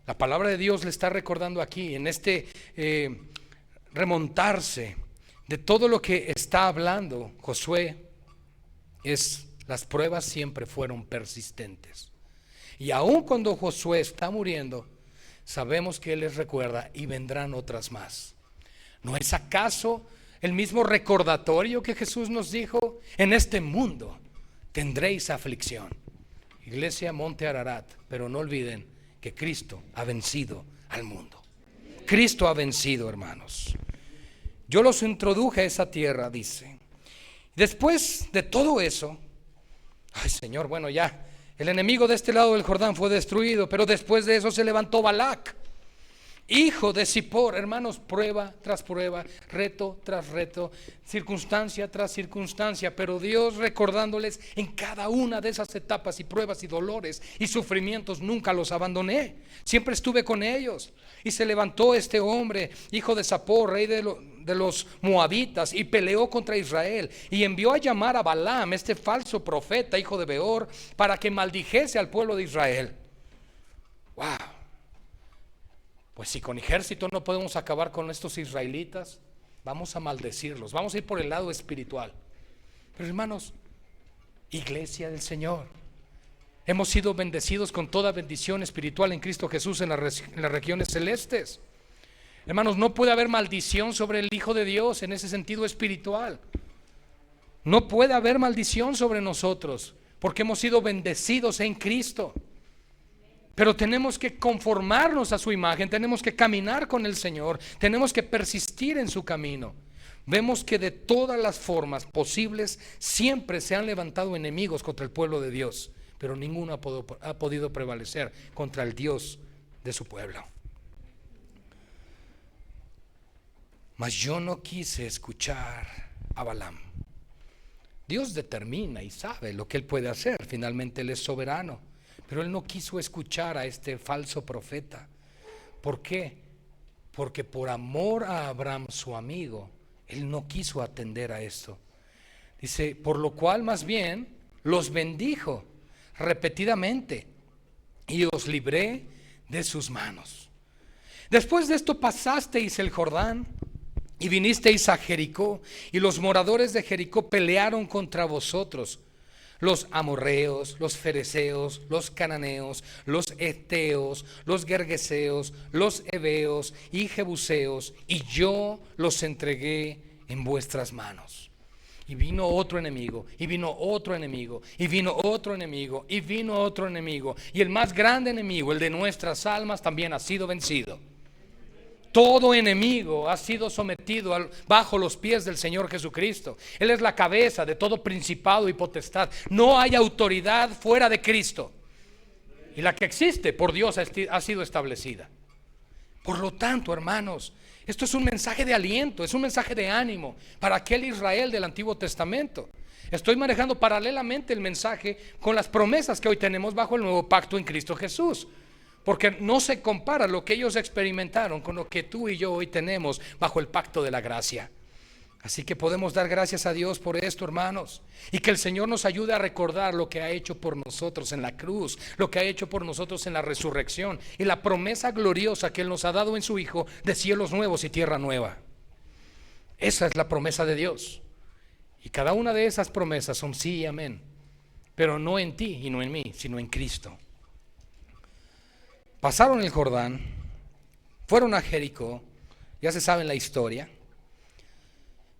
Speaker 2: La palabra de Dios le está recordando aquí, en este remontarse de todo lo que está hablando Josué, las pruebas siempre fueron persistentes. Y aun cuando Josué está muriendo, sabemos que Él les recuerda y vendrán otras más. ¿No es acaso el mismo recordatorio que Jesús nos dijo? En este mundo tendréis aflicción. Iglesia Monte Ararat, pero no olviden que Cristo ha vencido al mundo. Cristo ha vencido, hermanos. Yo los introduje a esa tierra, dice. Después de todo eso, ay Señor, bueno ya, el enemigo de este lado del Jordán fue destruido, pero después de eso se levantó Balac, hijo de Zippor. Hermanos, prueba tras prueba, reto tras reto, circunstancia tras circunstancia, pero Dios recordándoles en cada una de esas etapas y pruebas y dolores y sufrimientos. Nunca los abandoné, siempre estuve con ellos. Y se levantó este hombre, hijo de Zippor, rey de los moabitas, y peleó contra Israel, y envió a llamar a Balaam, este falso profeta, hijo de Beor, para que maldijese al pueblo de Israel. Wow. Pues si con ejército no podemos acabar con estos israelitas, vamos a maldecirlos, vamos a ir por el lado espiritual. Pero hermanos, iglesia del Señor, hemos sido bendecidos con toda bendición espiritual en Cristo Jesús en las regiones celestes. Hermanos, no puede haber maldición sobre el Hijo de Dios en ese sentido espiritual. No puede haber maldición sobre nosotros, porque hemos sido bendecidos en Cristo. Pero tenemos que conformarnos a su imagen, tenemos que caminar con el Señor, tenemos que persistir en su camino. Vemos que de todas las formas posibles siempre se han levantado enemigos contra el pueblo de Dios, pero ninguno ha podido prevalecer contra el Dios de su pueblo. Mas yo no quise escuchar a Balaam. Dios determina y sabe lo que Él puede hacer, finalmente Él es soberano. Pero Él no quiso escuchar a este falso profeta. ¿Por qué? Porque por amor a Abraham, su amigo, Él no quiso atender a esto. Dice, por lo cual más bien los bendijo repetidamente y os libré de sus manos. Después de esto pasasteis el Jordán y vinisteis a Jericó, y los moradores de Jericó pelearon contra vosotros, los amorreos, los fereceos, los cananeos, los heteos, los gergeseos, los heveos y jebuseos, y yo los entregué en vuestras manos. Y vino otro enemigo, y vino otro enemigo, y vino otro enemigo, y vino otro enemigo, y el más grande enemigo, el de nuestras almas, también ha sido vencido. Todo enemigo ha sido sometido bajo los pies del Señor Jesucristo. Él es la cabeza de todo principado y potestad. No hay autoridad fuera de Cristo, y la que existe por Dios ha sido establecida. Por lo tanto, hermanos, esto es un mensaje de aliento, es un mensaje de ánimo para aquel Israel del Antiguo Testamento. Estoy manejando paralelamente el mensaje con las promesas que hoy tenemos bajo el nuevo pacto en Cristo Jesús, porque no se compara lo que ellos experimentaron con lo que tú y yo hoy tenemos bajo el pacto de la gracia. Así que podemos dar gracias a Dios por esto, hermanos, y que el Señor nos ayude a recordar lo que ha hecho por nosotros en la cruz, lo que ha hecho por nosotros en la resurrección, y la promesa gloriosa que Él nos ha dado en su Hijo de cielos nuevos y tierra nueva. Esa es la promesa de Dios, y cada una de esas promesas son sí y amén, pero no en ti y no en mí, sino en Cristo. Pasaron el Jordán, fueron a Jericó, ya se sabe la historia,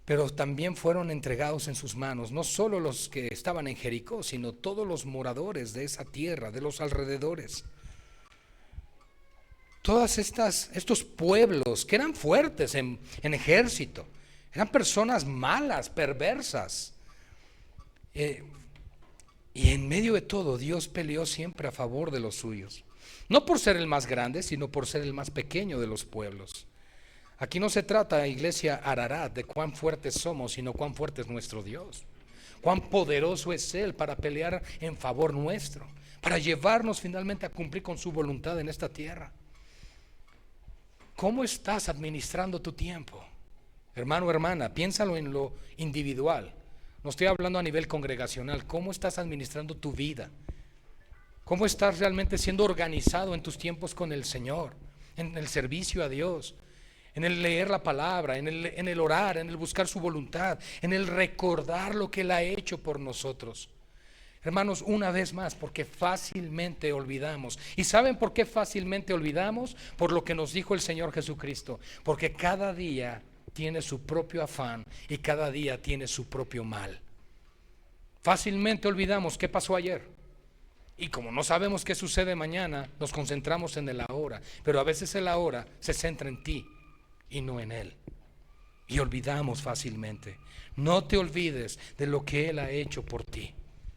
Speaker 2: pero también fueron entregados en sus manos, no solo los que estaban en Jericó, sino todos los moradores de esa tierra, de los alrededores. Todos estos pueblos que eran fuertes en ejército, eran personas malas, perversas. Y en medio de todo, Dios peleó siempre a favor de los suyos. No por ser el más grande, sino por ser el más pequeño de los pueblos. Aquí no se trata, iglesia Ararat, de cuán fuertes somos, sino cuán fuerte es nuestro Dios. Cuán poderoso es Él para pelear en favor nuestro, para llevarnos finalmente a cumplir con su voluntad en esta tierra. ¿Cómo estás administrando tu tiempo? Hermano, hermana, piénsalo en lo individual. No estoy hablando a nivel congregacional. ¿Cómo estás administrando tu vida? ¿Cómo estás realmente siendo organizado en tus tiempos con el Señor? En el servicio a Dios, en el leer la palabra, en el orar, en el buscar su voluntad, en el recordar lo que Él ha hecho por nosotros. Hermanos, una vez más, porque fácilmente olvidamos. ¿Y saben por qué fácilmente olvidamos? Por lo que nos dijo el Señor Jesucristo. Porque cada día tiene su propio afán y cada día tiene su propio mal. Fácilmente olvidamos qué pasó ayer. Y como no sabemos qué sucede mañana, nos concentramos en el ahora. Pero a veces el ahora se centra en ti y no en Él. Y olvidamos fácilmente. No te olvides de lo que Él ha hecho por ti.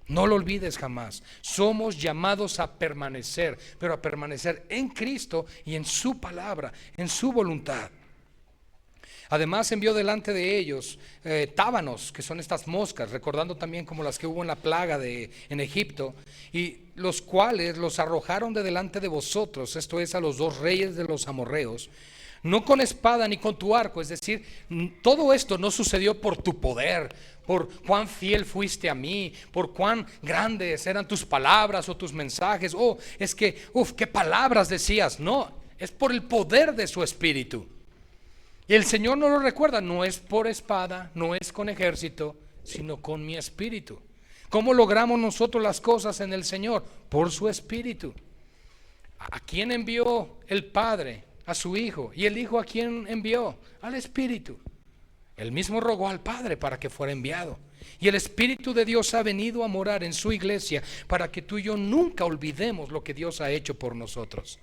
Speaker 2: No lo olvides jamás. Somos llamados a permanecer, pero a permanecer en Cristo y en su palabra, en su voluntad. Además envió delante de ellos tábanos, que son estas moscas, recordando también como las que hubo en la plaga en Egipto, y los cuales los arrojaron de delante de vosotros, esto es, a los 2 reyes de los amorreos, no con espada ni con tu arco. Es decir, todo esto no sucedió por tu poder, por cuán fiel fuiste a mí, por cuán grandes eran tus palabras o tus mensajes. Es que, qué palabras decías. No, es por el poder de su espíritu. Y el Señor nos lo recuerda, no es por espada, no es con ejército, sino con mi espíritu. ¿Cómo logramos nosotros las cosas en el Señor? Por su espíritu. ¿A quién envió el Padre? A su Hijo. ¿Y el Hijo a quién envió? Al Espíritu. Él mismo rogó al Padre para que fuera enviado. Y el Espíritu de Dios ha venido a morar en su iglesia para que tú y yo nunca olvidemos lo que Dios ha hecho por nosotros.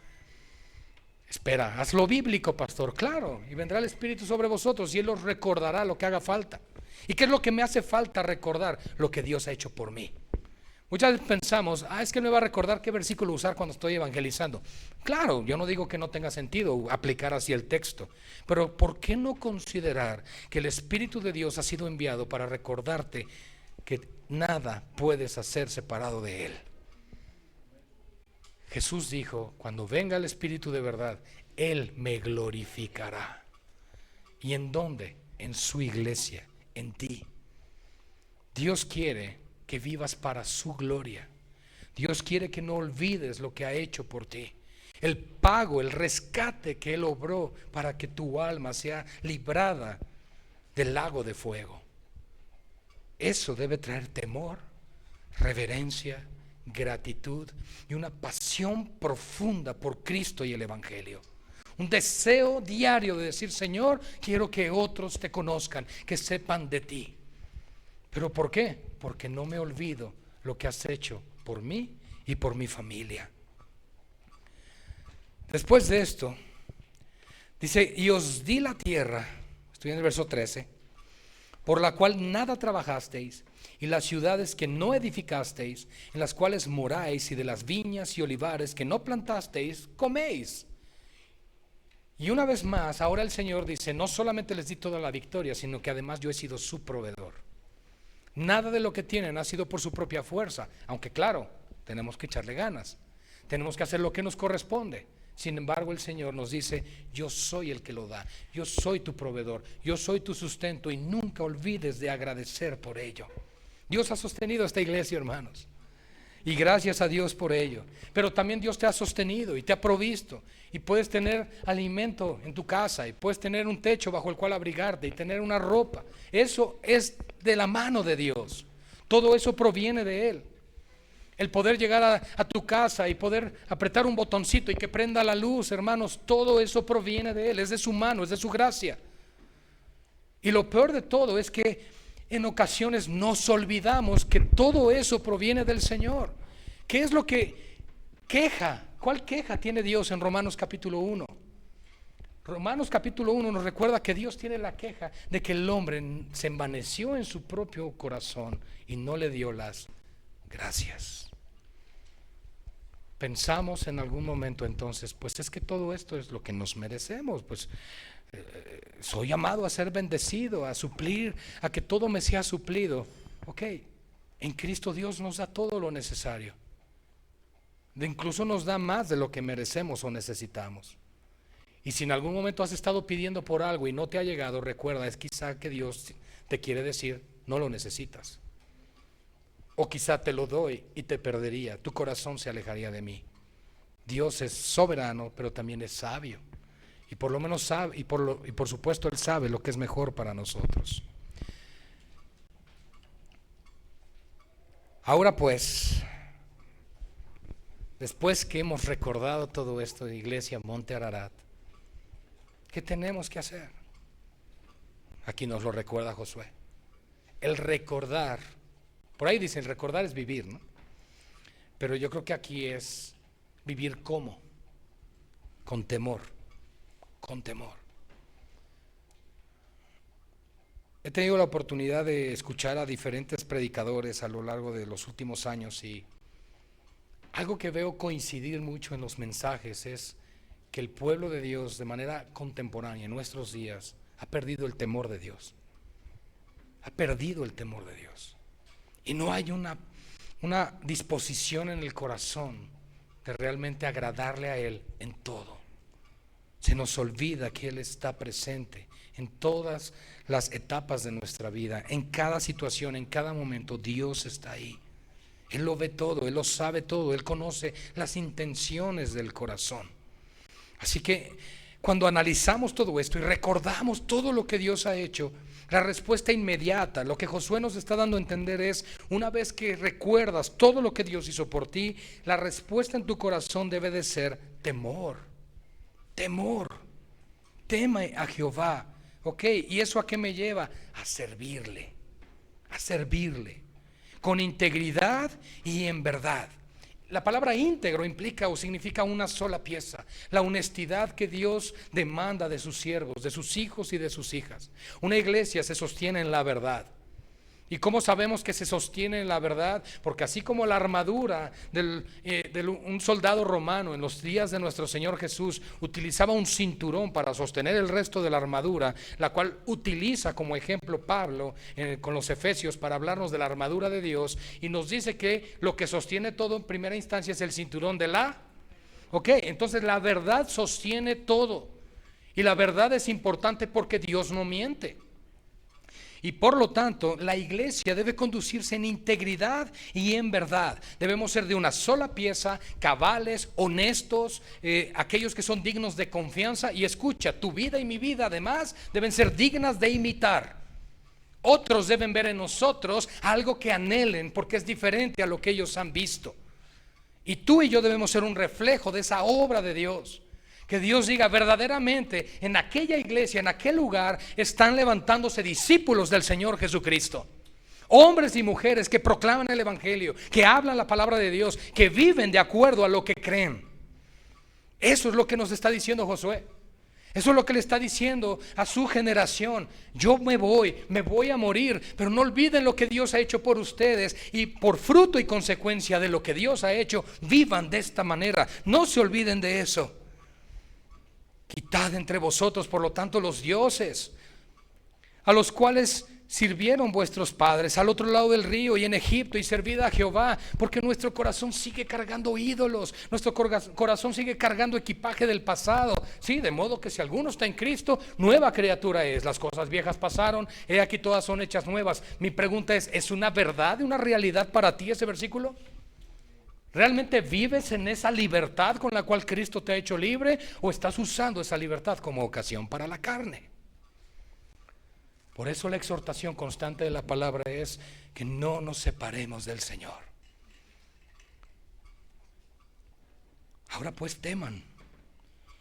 Speaker 2: Espera, hazlo bíblico, pastor. Claro, y vendrá el Espíritu sobre vosotros y Él os recordará lo que haga falta. ¿Y qué es lo que me hace falta recordar? Lo que Dios ha hecho por mí. Muchas veces pensamos, es que me va a recordar qué versículo usar cuando estoy evangelizando. Claro, yo no digo que no tenga sentido aplicar así el texto, pero ¿por qué no considerar que el Espíritu de Dios ha sido enviado para recordarte que nada puedes hacer separado de Él? Jesús dijo, cuando venga el Espíritu de verdad, Él me glorificará. ¿Y en dónde? En su iglesia, en ti. Dios quiere que vivas para su gloria. Dios quiere que no olvides lo que ha hecho por ti. El pago, el rescate que Él obró para que tu alma sea librada del lago de fuego. Eso debe traer temor, reverencia, gratitud y una pasión profunda por Cristo y el Evangelio. Un deseo diario de decir, Señor, quiero que otros te conozcan, que sepan de ti. ¿Pero por qué? Porque no me olvido lo que has hecho por mí y por mi familia. Después de esto, dice, y os di la tierra, estoy en el verso 13, por la cual nada trabajasteis, y las ciudades que no edificasteis, en las cuales moráis, y de las viñas y olivares que no plantasteis, coméis. Y una vez más, ahora el Señor dice, no solamente les di toda la victoria, sino que además yo he sido su proveedor. Nada de lo que tienen ha sido por su propia fuerza, aunque claro, tenemos que echarle ganas, tenemos que hacer lo que nos corresponde. Sin embargo, el Señor nos dice, yo soy el que lo da, yo soy tu proveedor, yo soy tu sustento, y nunca olvides de agradecer por ello. Dios ha sostenido esta iglesia, hermanos, y gracias a Dios por ello. Pero también Dios te ha sostenido y te ha provisto, y puedes tener alimento en tu casa, y puedes tener un techo bajo el cual abrigarte, y tener una ropa. Eso es de la mano de Dios. Todo eso proviene de Él. El poder llegar a tu casa y poder apretar un botoncito y que prenda la luz, hermanos, todo eso proviene de Él, es de su mano, es de su gracia. Y lo peor de todo es que en ocasiones nos olvidamos que todo eso proviene del Señor. ¿Qué es lo que queja? ¿Cuál queja tiene Dios en Romanos capítulo 1? Romanos capítulo 1 nos recuerda que Dios tiene la queja de que el hombre se envaneció en su propio corazón y no le dio las gracias. Pensamos en algún momento entonces, pues es que todo esto es lo que nos merecemos, pues soy llamado a ser bendecido, a suplir, a que todo me sea suplido. Ok, en Cristo Dios nos da todo lo necesario. Incluso nos da más de lo que merecemos o necesitamos. Y si en algún momento has estado pidiendo por algo y no te ha llegado, recuerda, es quizá que Dios te quiere decir, no lo necesitas. O quizá te lo doy y te perdería, tu corazón se alejaría de mí. Dios es soberano, pero también es sabio. Y por lo menos sabe, y por supuesto Él sabe lo que es mejor para nosotros. Ahora pues, después que hemos recordado todo esto de Iglesia Monte Ararat, ¿qué tenemos que hacer? Aquí nos lo recuerda Josué. El recordar, por ahí dicen recordar es vivir, ¿no? Pero yo creo que aquí es vivir ¿cómo? Con temor, con temor. He tenido la oportunidad de escuchar a diferentes predicadores a lo largo de los últimos años y algo que veo coincidir mucho en los mensajes es que el pueblo de Dios de manera contemporánea en nuestros días ha perdido el temor de Dios. Ha perdido el temor de Dios. Y no hay una disposición en el corazón de realmente agradarle a Él en todo. Se nos olvida que Él está presente en todas las etapas de nuestra vida, en cada situación, en cada momento. Dios está ahí. Él lo ve todo, Él lo sabe todo, Él conoce las intenciones del corazón. Así que cuando analizamos todo esto y recordamos todo lo que Dios ha hecho, la respuesta inmediata, lo que Josué nos está dando a entender es, una vez que recuerdas todo lo que Dios hizo por ti, la respuesta en tu corazón debe de ser temor. Temor. Teme a Jehová. ¿Ok? ¿Y eso a qué me lleva? A servirle. A servirle. Con integridad y en verdad. La palabra íntegro implica o significa una sola pieza, la honestidad que Dios demanda de sus siervos, de sus hijos y de sus hijas. Una iglesia se sostiene en la verdad. ¿Y cómo sabemos que se sostiene en la verdad? Porque así como la armadura de un soldado romano en los días de nuestro Señor Jesús utilizaba un cinturón para sostener el resto de la armadura, la cual utiliza como ejemplo Pablo con los Efesios para hablarnos de la armadura de Dios, y nos dice que lo que sostiene todo en primera instancia es el cinturón de la... Ok, entonces la verdad sostiene todo, y la verdad es importante porque Dios no miente. Y por lo tanto, la iglesia debe conducirse en integridad y en verdad. Debemos ser de una sola pieza, cabales, honestos, aquellos que son dignos de confianza. Y escucha, tu vida y mi vida además deben ser dignas de imitar. Otros deben ver en nosotros algo que anhelen porque es diferente a lo que ellos han visto. Y tú y yo debemos ser un reflejo de esa obra de Dios. Que Dios diga verdaderamente en aquella iglesia, en aquel lugar, están levantándose discípulos del Señor Jesucristo. Hombres y mujeres que proclaman el evangelio, que hablan la palabra de Dios, que viven de acuerdo a lo que creen. Eso es lo que nos está diciendo Josué. Eso es lo que le está diciendo a su generación. Yo me voy a morir, pero no olviden lo que Dios ha hecho por ustedes, y por fruto y consecuencia de lo que Dios ha hecho, vivan de esta manera. No se olviden de eso. Quitad entre vosotros, por lo tanto, los dioses a los cuales sirvieron vuestros padres al otro lado del río y en Egipto, y servid a Jehová, porque nuestro corazón sigue cargando ídolos, nuestro corazón sigue cargando equipaje del pasado. Sí, de modo que si alguno está en Cristo, nueva criatura es. Las cosas viejas pasaron, he aquí todas son hechas nuevas. Mi pregunta ¿es una verdad, una realidad para ti ese versículo? ¿Realmente vives en esa libertad con la cual Cristo te ha hecho libre, o estás usando esa libertad como ocasión para la carne? Por eso la exhortación constante de la palabra es que no nos separemos del Señor. Ahora pues teman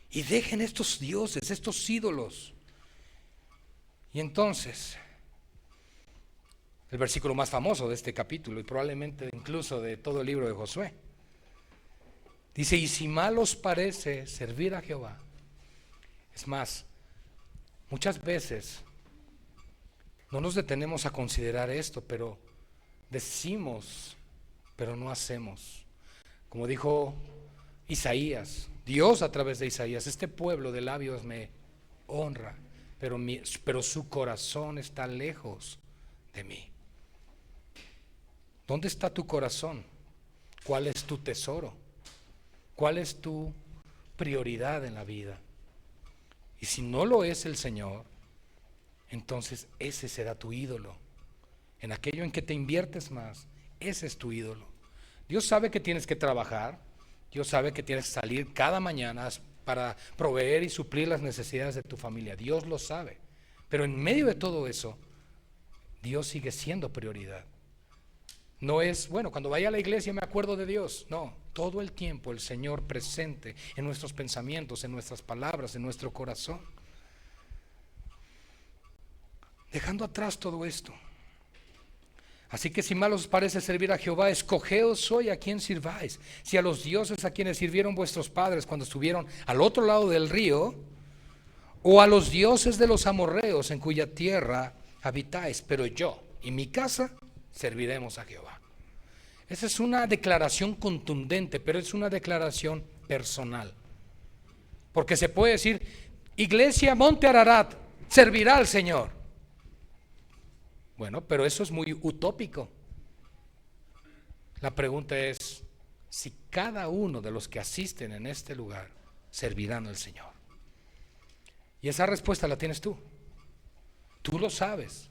Speaker 2: y dejen estos dioses, estos ídolos. Y entonces, el versículo más famoso de este capítulo y probablemente incluso de todo el libro de Josué, dice: y si mal os parece servir a Jehová. Es más, muchas veces no nos detenemos a considerar esto, pero decimos, pero no hacemos. Como dijo Isaías, Dios a través de Isaías: este pueblo de labios me honra, pero su corazón está lejos de mí. ¿Dónde está tu corazón? ¿Cuál es tu tesoro? ¿Cuál es tu prioridad en la vida? Y si no lo es el Señor, entonces ese será tu ídolo. En aquello en que te inviertes más, ese es tu ídolo. Dios sabe que tienes que trabajar, Dios sabe que tienes que salir cada mañana para proveer y suplir las necesidades de tu familia. Dios lo sabe. Pero en medio de todo eso, Dios sigue siendo prioridad. No es, bueno, cuando vaya a la iglesia me acuerdo de Dios. No, todo el tiempo el Señor presente en nuestros pensamientos, en nuestras palabras, en nuestro corazón. Dejando atrás todo esto. Así que si mal os parece servir a Jehová, escogeos hoy a quién sirváis. Si a los dioses a quienes sirvieron vuestros padres cuando estuvieron al otro lado del río, o a los dioses de los amorreos en cuya tierra habitáis. Pero yo y mi casa serviremos a Jehová. Esa es una declaración contundente, pero es una declaración personal. Porque se puede decir, Iglesia Monte Ararat servirá al Señor. Bueno, pero eso es muy utópico. La pregunta es si cada uno de los que asisten en este lugar servirán al Señor. Y esa respuesta la tienes tú. Tú lo sabes.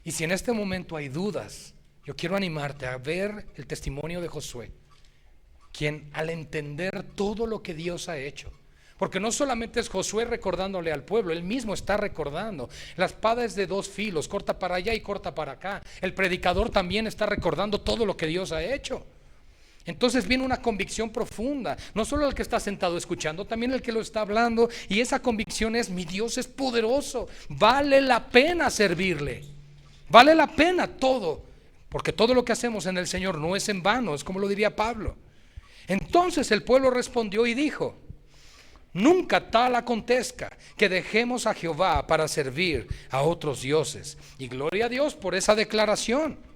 Speaker 2: Y si en este momento hay dudas, yo quiero animarte a ver el testimonio de Josué, quien al entender todo lo que Dios ha hecho, porque no solamente es Josué recordándole al pueblo, él mismo está recordando. La espada es de dos filos, corta para allá y corta para acá. El predicador también está recordando todo lo que Dios ha hecho. Entonces viene una convicción profunda, no solo el que está sentado escuchando, también el que lo está hablando. Y esa convicción es: mi Dios es poderoso, vale la pena servirle, vale la pena todo, porque todo lo que hacemos en el Señor no es en vano, es como lo diría Pablo. Entonces el pueblo respondió y dijo: nunca tal acontezca que dejemos a Jehová para servir a otros dioses. Y gloria a Dios por esa declaración.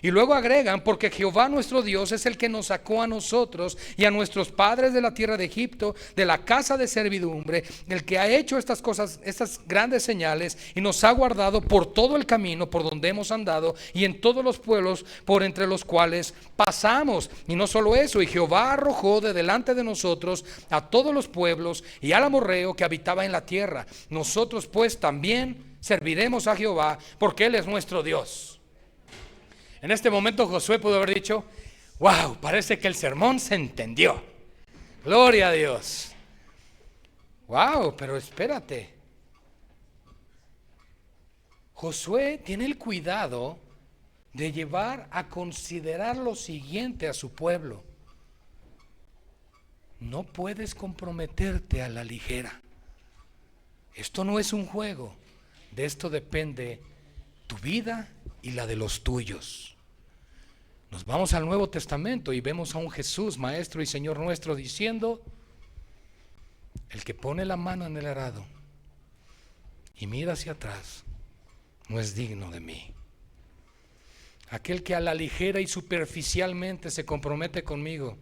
Speaker 2: Y luego agregan: porque Jehová nuestro Dios es el que nos sacó a nosotros y a nuestros padres de la tierra de Egipto, de la casa de servidumbre, el que ha hecho estas cosas, estas grandes señales, y nos ha guardado por todo el camino por donde hemos andado y en todos los pueblos por entre los cuales pasamos. Y no solo eso, y Jehová arrojó de delante de nosotros a todos los pueblos y al amorreo que habitaba en la tierra. Nosotros pues también serviremos a Jehová, porque Él es nuestro Dios. En este momento Josué pudo haber dicho: wow, parece que el sermón se entendió. Gloria a Dios. Wow, pero espérate. Josué tiene el cuidado de llevar a considerar lo siguiente a su pueblo: no puedes comprometerte a la ligera. Esto no es un juego. De esto depende tu vida y la de los tuyos. Nos vamos al Nuevo Testamento y vemos a un Jesús, Maestro y Señor nuestro, diciendo: el que pone la mano en el arado y mira hacia atrás no es digno de mí. Aquel que a la ligera y superficialmente se compromete conmigo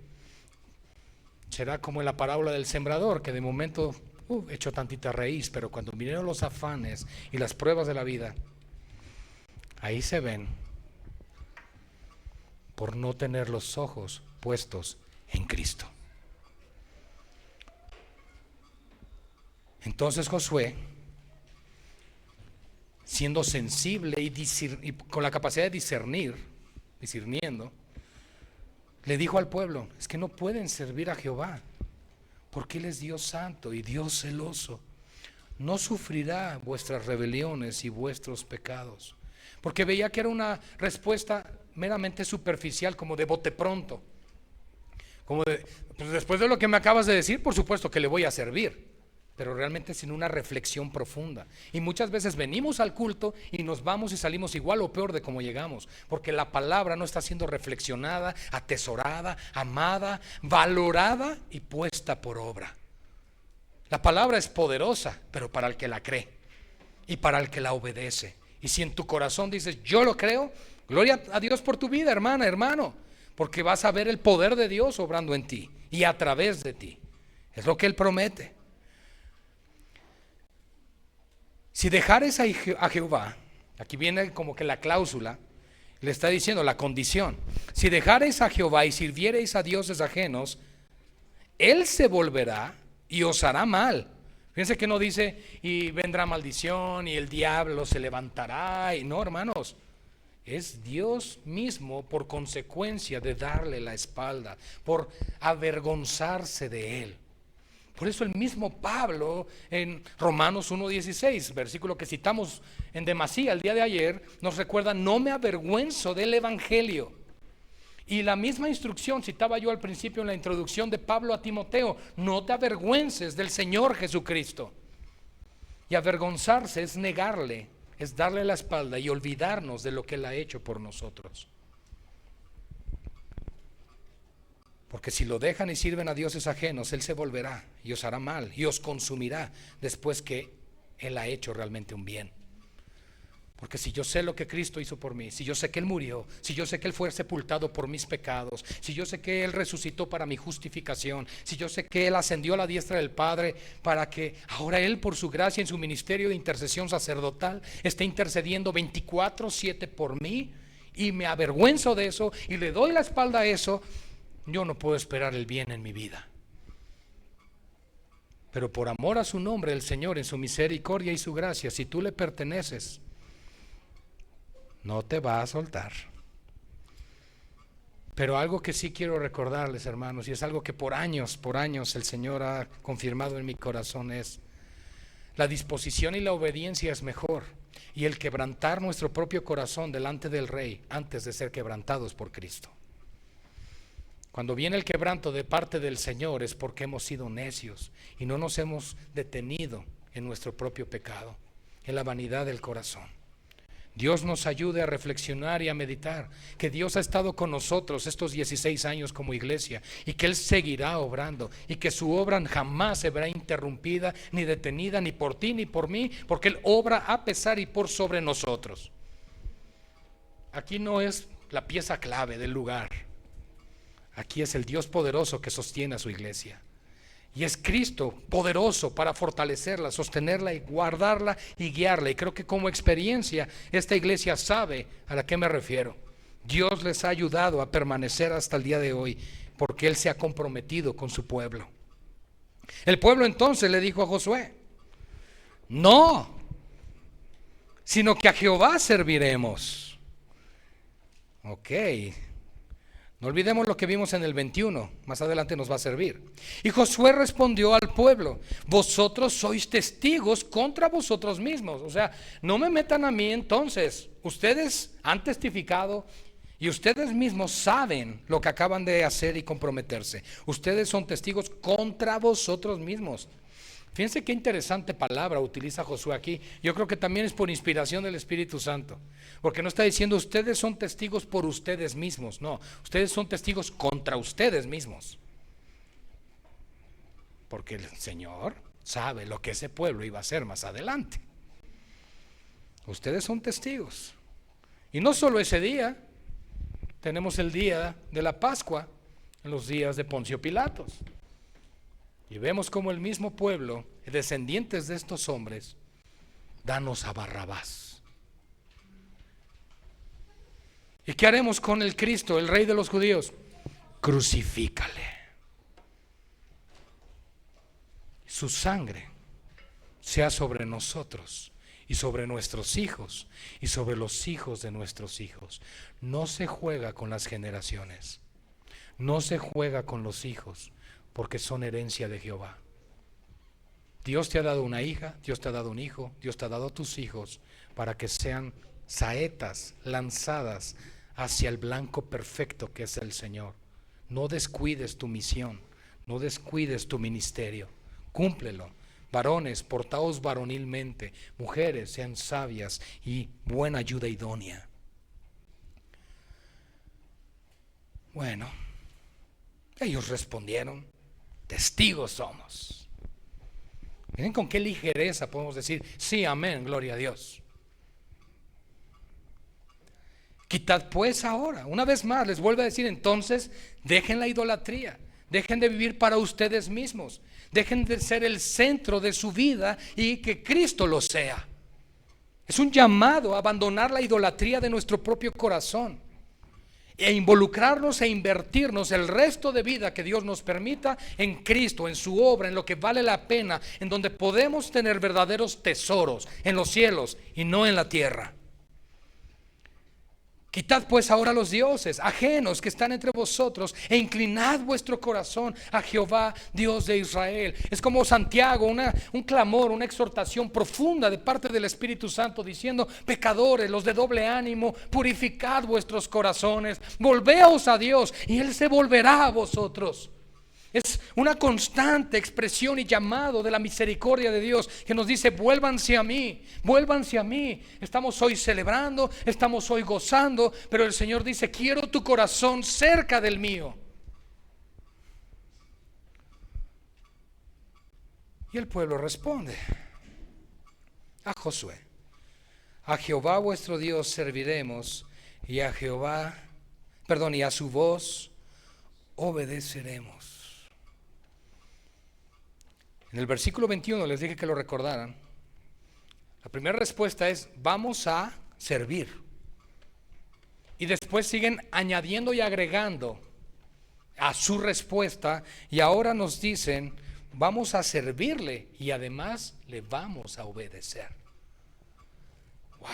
Speaker 2: será como en la parábola del sembrador, que de momento echó tantita raíz, pero cuando vinieron los afanes y las pruebas de la vida, ahí se ven por no tener los ojos puestos en Cristo. Entonces Josué, siendo sensible y con la capacidad de discerniendo, le dijo al pueblo: es que no pueden servir a Jehová, porque Él es Dios santo y Dios celoso. No sufrirá vuestras rebeliones y vuestros pecados. Porque veía que era una respuesta meramente superficial, como de bote pronto, como de, pues después de lo que me acabas de decir, por supuesto que le voy a servir, pero realmente sin una reflexión profunda. Y muchas veces venimos al culto y nos vamos y salimos igual o peor de como llegamos, porque la palabra no está siendo reflexionada, atesorada, amada, valorada y puesta por obra. La palabra es poderosa, pero para el que la cree y para el que la obedece. Y si en tu corazón dices: yo lo creo, gloria a Dios por tu vida, hermana, hermano, porque vas a ver el poder de Dios obrando en ti y a través de ti. Es lo que Él promete. Si dejares a Jehová, aquí viene como que la cláusula, le está diciendo la condición: si dejareis a Jehová y sirviereis a dioses ajenos, Él se volverá y os hará mal. Fíjense que no dice: y vendrá maldición y el diablo se levantará. Y no, hermanos, es Dios mismo por consecuencia de darle la espalda, por avergonzarse de Él. Por eso el mismo Pablo en Romanos 1:16, versículo que citamos en demasía el día de ayer, nos recuerda: no me avergüenzo del evangelio. Y la misma instrucción citaba yo al principio en la introducción de Pablo a Timoteo: no te avergüences del Señor Jesucristo. Y avergonzarse es negarle, es darle la espalda y olvidarnos de lo que Él ha hecho por nosotros. Porque si lo dejan y sirven a dioses ajenos, Él se volverá y os hará mal y os consumirá después que Él ha hecho realmente un bien. Porque si yo sé lo que Cristo hizo por mí, si yo sé que Él murió, si yo sé que Él fue sepultado por mis pecados, si yo sé que Él resucitó para mi justificación, si yo sé que Él ascendió a la diestra del Padre para que ahora Él, por su gracia en su ministerio de intercesión sacerdotal, esté intercediendo 24/7 por mí, y me avergüenzo de eso y le doy la espalda a eso, yo no puedo esperar el bien en mi vida. Pero por amor a su nombre, el Señor en su misericordia y su gracia, si tú le perteneces, no te va a soltar. Pero algo que sí quiero recordarles, hermanos, y es algo que por años el Señor ha confirmado en mi corazón, es: la disposición y la obediencia es mejor, y el quebrantar nuestro propio corazón delante del Rey antes de ser quebrantados por Cristo. Cuando viene el quebranto de parte del Señor es porque hemos sido necios y no nos hemos detenido en nuestro propio pecado, en la vanidad del corazón. Dios nos ayude a reflexionar y a meditar que Dios ha estado con nosotros estos 16 años como iglesia, y que Él seguirá obrando, y que su obra jamás se verá interrumpida ni detenida, ni por ti ni por mí, porque Él obra a pesar y por sobre nosotros. Aquí no es la pieza clave del lugar. Aquí es el Dios poderoso que sostiene a su iglesia. Y es Cristo poderoso para fortalecerla, sostenerla y guardarla y guiarla. Y creo que como experiencia esta iglesia sabe a la que me refiero. Dios les ha ayudado a permanecer hasta el día de hoy porque Él se ha comprometido con su pueblo. El pueblo entonces le dijo a Josué: no, sino que a Jehová serviremos. Ok. No olvidemos lo que vimos en el 21, más adelante nos va a servir. Y Josué respondió al pueblo: vosotros sois testigos contra vosotros mismos. O sea, no me metan a mí entonces. Ustedes han testificado y ustedes mismos saben lo que acaban de hacer y comprometerse. Ustedes son testigos contra vosotros mismos. Fíjense qué interesante palabra utiliza Josué aquí. Yo creo que también es por inspiración del Espíritu Santo, porque no está diciendo ustedes son testigos por ustedes mismos. No, ustedes son testigos contra ustedes mismos, porque el Señor sabe lo que ese pueblo iba a hacer más adelante. Ustedes son testigos. Y no solo ese día, tenemos el día de la Pascua, en los días de Poncio Pilatos. Y vemos como el mismo pueblo, descendientes de estos hombres, danos a Barrabás. ¿Y qué haremos con el Cristo, el Rey de los judíos? Crucifícale. Su sangre sea sobre nosotros y sobre nuestros hijos y sobre los hijos de nuestros hijos. No se juega con las generaciones, no se juega con los hijos, porque son herencia de Jehová. Dios te ha dado una hija, Dios te ha dado un hijo, Dios te ha dado tus hijos para que sean saetas lanzadas hacia el blanco perfecto que es el Señor. No descuides tu misión, no descuides tu ministerio, cúmplelo. Varones, portaos varonilmente. Mujeres, sean sabias y buena ayuda idónea. Bueno, ellos respondieron: testigos somos. Miren con qué ligereza podemos decir: sí, amén, gloria a Dios. Quitad pues ahora, una vez más les vuelvo a decir, entonces dejen la idolatría, dejen de vivir para ustedes mismos, dejen de ser el centro de su vida y que Cristo lo sea. Es un llamado a abandonar la idolatría de nuestro propio corazón e involucrarnos e invertirnos el resto de vida que Dios nos permita en Cristo, en su obra, en lo que vale la pena, en donde podemos tener verdaderos tesoros en los cielos y no en la tierra. Quitad pues ahora los dioses ajenos que están entre vosotros e inclinad vuestro corazón a Jehová, Dios de Israel. Es como Santiago, un clamor, una exhortación profunda de parte del Espíritu Santo diciendo: pecadores, los de doble ánimo, purificad vuestros corazones, volveos a Dios y Él se volverá a vosotros. Es una constante expresión y llamado de la misericordia de Dios que nos dice: vuélvanse a mí, vuélvanse a mí. Estamos hoy celebrando, estamos hoy gozando, pero el Señor dice: quiero tu corazón cerca del mío. Y el pueblo responde a Josué: a Jehová vuestro Dios serviremos, y a y a su voz obedeceremos. En el versículo 21 les dije que lo recordaran. La primera respuesta es: vamos a servir. Y después siguen añadiendo y agregando a su respuesta, y ahora nos dicen: vamos a servirle y además le vamos a obedecer. Wow.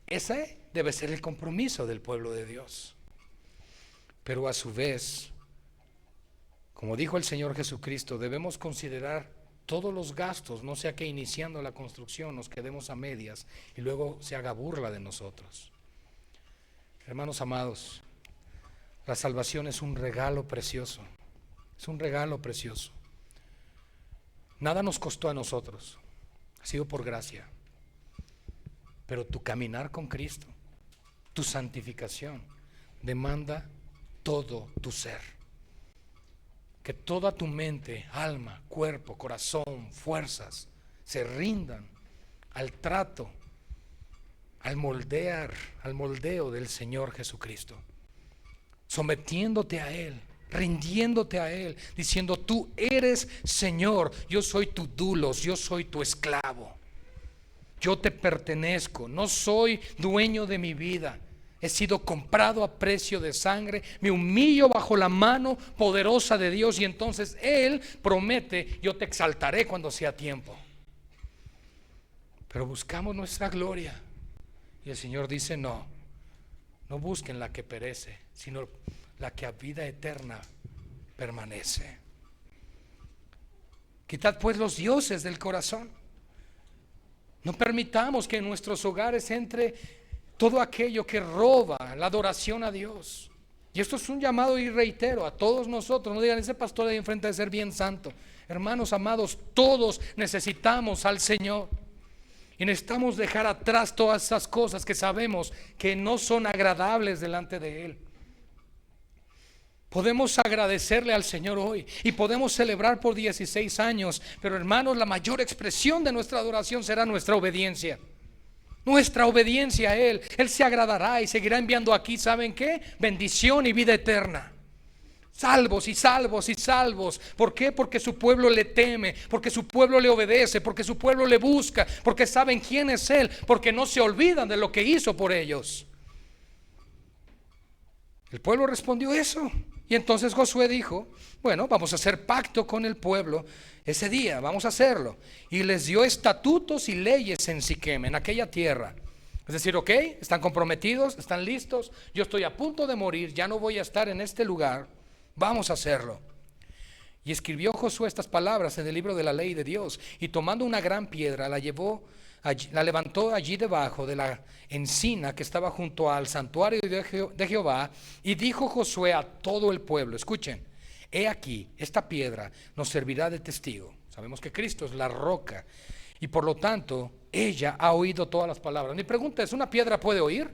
Speaker 2: Ese debe ser el compromiso del pueblo de Dios. Pero a su vez, como dijo el Señor Jesucristo, debemos considerar todos los gastos, no sea que iniciando la construcción nos quedemos a medias y luego se haga burla de nosotros. Hermanos amados, la salvación es un regalo precioso, es un regalo precioso. Nada nos costó a nosotros, ha sido por gracia. Pero tu caminar con Cristo, tu santificación, demanda todo tu ser. Que toda tu mente, alma, cuerpo, corazón, fuerzas se rindan al trato, al moldeo del Señor Jesucristo, sometiéndote a Él, rindiéndote a Él, diciendo: tú eres Señor, yo soy tu dulos, yo soy tu esclavo, yo te pertenezco, no soy dueño de mi vida. He sido comprado a precio de sangre, me humillo bajo la mano poderosa de Dios, y entonces Él promete: yo te exaltaré cuando sea tiempo. Pero buscamos nuestra gloria y el Señor dice: no busquen la que perece, sino la que a vida eterna permanece. Quitad pues los dioses del corazón. No permitamos que en nuestros hogares entre todo aquello que roba la adoración a Dios. Y esto es un llamado, y reitero, a todos nosotros. No digan: ese pastor de ahí enfrente debe ser bien santo. Hermanos amados, todos necesitamos al Señor. Y necesitamos dejar atrás todas esas cosas que sabemos que no son agradables delante de Él. Podemos agradecerle al Señor hoy y podemos celebrar por 16 años. Pero hermanos, la mayor expresión de nuestra adoración será nuestra obediencia. Nuestra obediencia a Él. Él se agradará y seguirá enviando aquí, ¿saben qué? Bendición y vida eterna. Salvos y salvos y salvos. ¿Por qué? Porque su pueblo le teme, porque su pueblo le obedece, porque su pueblo le busca, porque saben quién es Él, porque no se olvidan de lo que hizo por ellos. El pueblo respondió eso. Y entonces Josué dijo: bueno, vamos a hacer pacto con el pueblo ese día, vamos a hacerlo. Y les dio estatutos y leyes en Siquem, en aquella tierra. Es decir, ok, están comprometidos, están listos, yo estoy a punto de morir, ya no voy a estar en este lugar, vamos a hacerlo. Y escribió Josué estas palabras en el libro de la ley de Dios, y tomando una gran piedra la levantó allí debajo de la encina que estaba junto al santuario de Jehová, y dijo Josué a todo el pueblo: escuchen, he aquí, esta piedra nos servirá de testigo. Sabemos que Cristo es la roca y por lo tanto ella ha oído todas las palabras. Mi pregunta es: ¿una piedra puede oír?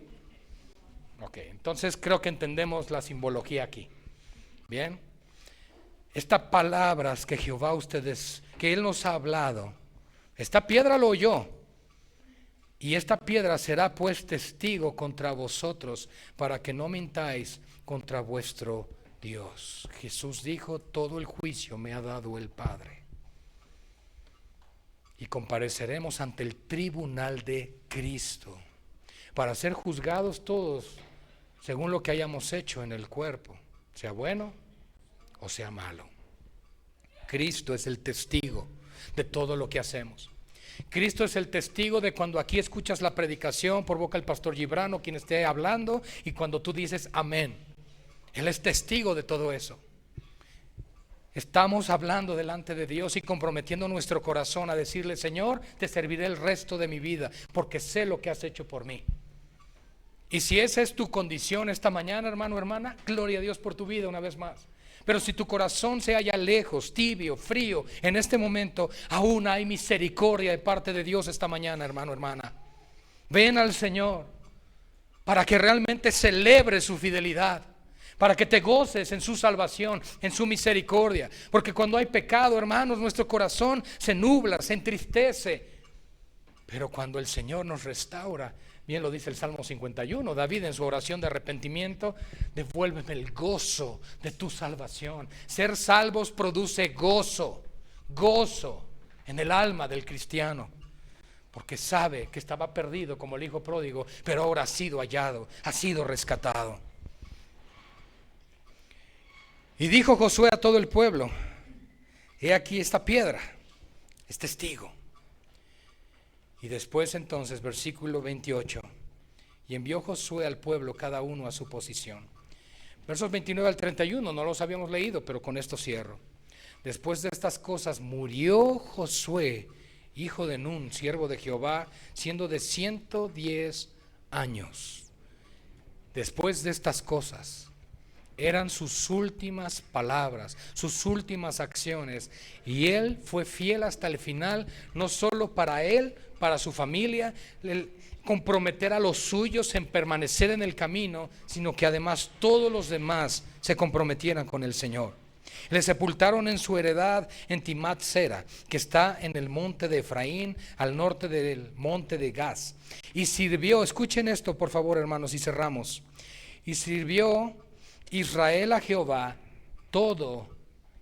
Speaker 2: Ok, entonces creo que entendemos la simbología aquí. Bien, estas palabras que que Él nos ha hablado, esta piedra lo oyó. Y esta piedra será pues testigo contra vosotros, para que no mintáis contra vuestro Dios. Jesús dijo: todo el juicio me ha dado el Padre. Y compareceremos ante el tribunal de Cristo para ser juzgados todos según lo que hayamos hecho en el cuerpo, sea bueno o sea malo. Cristo es el testigo de todo lo que hacemos. Cristo es el testigo de cuando aquí escuchas la predicación por boca del pastor Gibran o quien esté hablando, y cuando tú dices amén. Él es testigo de todo eso. Estamos hablando delante de Dios y comprometiendo nuestro corazón a decirle: Señor, te serviré el resto de mi vida porque sé lo que has hecho por mí. Y si esa es tu condición esta mañana, hermano, hermana, gloria a Dios por tu vida una vez más. Pero si tu corazón se halla lejos, tibio, frío, en este momento aún hay misericordia de parte de Dios esta mañana, hermano, hermana. Ven al Señor para que realmente celebre su fidelidad, para que te goces en su salvación, en su misericordia. Porque cuando hay pecado, hermanos, nuestro corazón se nubla, se entristece. Pero cuando el Señor nos restaura, bien lo dice el Salmo 51, David en su oración de arrepentimiento: devuélveme el gozo de tu salvación. Ser salvos produce gozo, gozo en el alma del cristiano, porque sabe que estaba perdido como el hijo pródigo, pero ahora ha sido hallado, ha sido rescatado. Y dijo Josué a todo el pueblo: he aquí esta piedra, es testigo. Y después entonces, versículo 28, y envió Josué al pueblo cada uno a su posición. Versos 29 al 31, no los habíamos leído, pero con esto cierro. Después de estas cosas murió Josué, hijo de Nun, siervo de Jehová, siendo de 110 años. Después de estas cosas, eran sus últimas palabras, sus últimas acciones, y él fue fiel hasta el final, no solo para él, para su familia, el comprometer a los suyos en permanecer en el camino, sino que además todos los demás se comprometieran con el Señor. Le sepultaron en su heredad en Timat Sera, que está en el monte de Efraín, al norte del monte de Gaz. Y sirvió, escuchen esto por favor, hermanos, y cerramos. Y sirvió Israel a Jehová todo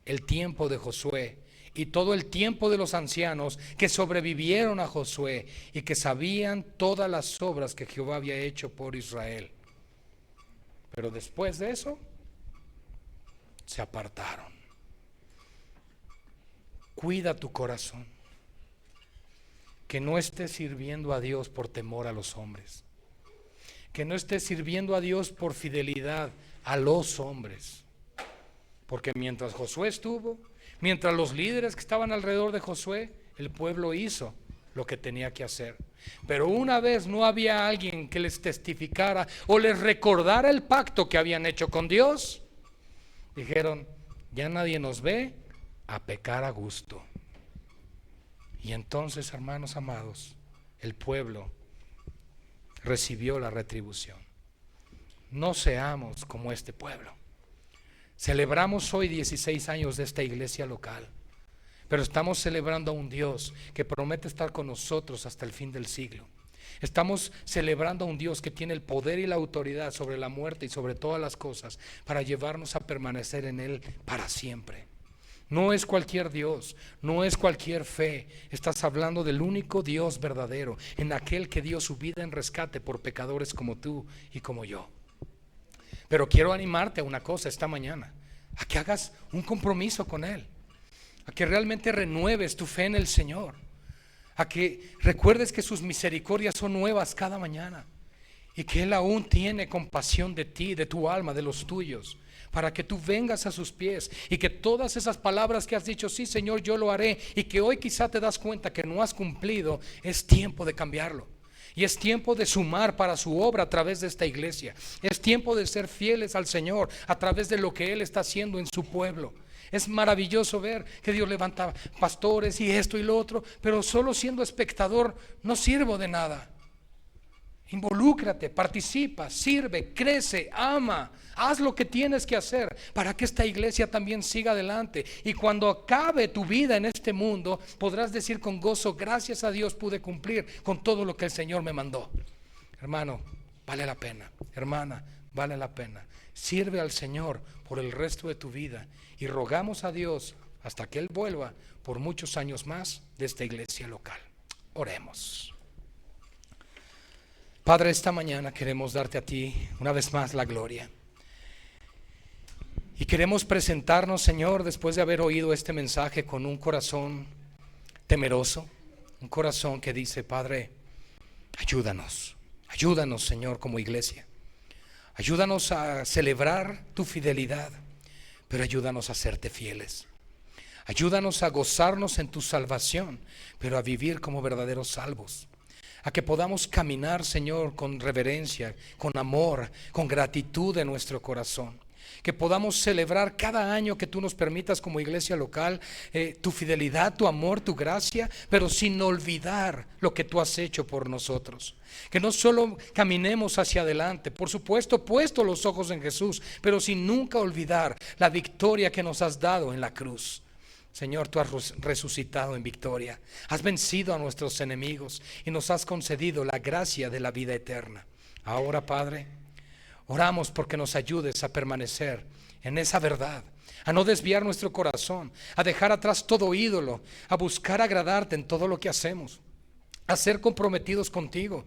Speaker 2: el tiempo de Josué y todo el tiempo de los ancianos que sobrevivieron a Josué y que sabían todas las obras que Jehová había hecho por Israel. Pero después de eso se apartaron. Cuida tu corazón, que no estés sirviendo a Dios por temor a los hombres, que no estés sirviendo a Dios por fidelidad a los hombres. Porque mientras Josué estuvo, mientras los líderes que estaban alrededor de Josué, el pueblo hizo lo que tenía que hacer. Pero una vez no había alguien que les testificara o les recordara el pacto que habían hecho con Dios, dijeron: ya nadie nos ve, a pecar a gusto. Y entonces, hermanos amados, el pueblo recibió la retribución. No seamos como este pueblo. Celebramos hoy 16 años de esta iglesia local, pero estamos celebrando a un Dios que promete estar con nosotros hasta el fin del siglo. Estamos celebrando a un Dios que tiene el poder y la autoridad sobre la muerte y sobre todas las cosas para llevarnos a permanecer en Él para siempre. No es cualquier Dios, no es cualquier fe. Estás hablando del único Dios verdadero, en aquel que dio su vida en rescate por pecadores como tú y como yo. Pero quiero animarte a una cosa esta mañana: a que hagas un compromiso con Él, a que realmente renueves tu fe en el Señor, a que recuerdes que sus misericordias son nuevas cada mañana y que Él aún tiene compasión de ti, de tu alma, de los tuyos, para que tú vengas a sus pies y que todas esas palabras que has dicho: sí, Señor, yo lo haré, y que hoy quizá te das cuenta que no has cumplido, es tiempo de cambiarlo. Y es tiempo de sumar para su obra a través de esta iglesia. Es tiempo de ser fieles al Señor a través de lo que Él está haciendo en su pueblo. Es maravilloso ver que Dios levanta pastores y esto y lo otro, pero solo siendo espectador no sirvo de nada. Involúcrate, participa, sirve, crece, ama, haz lo que tienes que hacer para que esta iglesia también siga adelante. Y cuando acabe tu vida en este mundo, podrás decir con gozo: gracias a Dios pude cumplir con todo lo que el Señor me mandó. Hermano, vale la pena. Hermana, vale la pena. Sirve al Señor por el resto de tu vida y rogamos a Dios hasta que Él vuelva por muchos años más de esta iglesia local. Oremos. Padre, esta mañana queremos darte a ti una vez más la gloria. Y queremos presentarnos, Señor, después de haber oído este mensaje, con un corazón temeroso, Un corazón que dice: Padre, ayúdanos, ayúdanos, Señor, como iglesia. Ayúdanos a celebrar tu fidelidad, pero ayúdanos a serte fieles. Ayúdanos a gozarnos en tu salvación, pero a vivir como verdaderos salvos. A que podamos caminar, Señor, con reverencia, con amor, con gratitud en nuestro corazón. Que podamos celebrar cada año que tú nos permitas como iglesia local tu fidelidad, tu amor, tu gracia, pero sin olvidar lo que tú has hecho por nosotros. Que no solo caminemos hacia adelante, por supuesto puesto los ojos en Jesús, pero sin nunca olvidar la victoria que nos has dado en la cruz. Señor, tú has resucitado en victoria, has vencido a nuestros enemigos y nos has concedido la gracia de la vida eterna. Ahora, Padre, oramos porque nos ayudes a permanecer en esa verdad, a no desviar nuestro corazón, a dejar atrás todo ídolo, a buscar agradarte en todo lo que hacemos, a ser comprometidos contigo.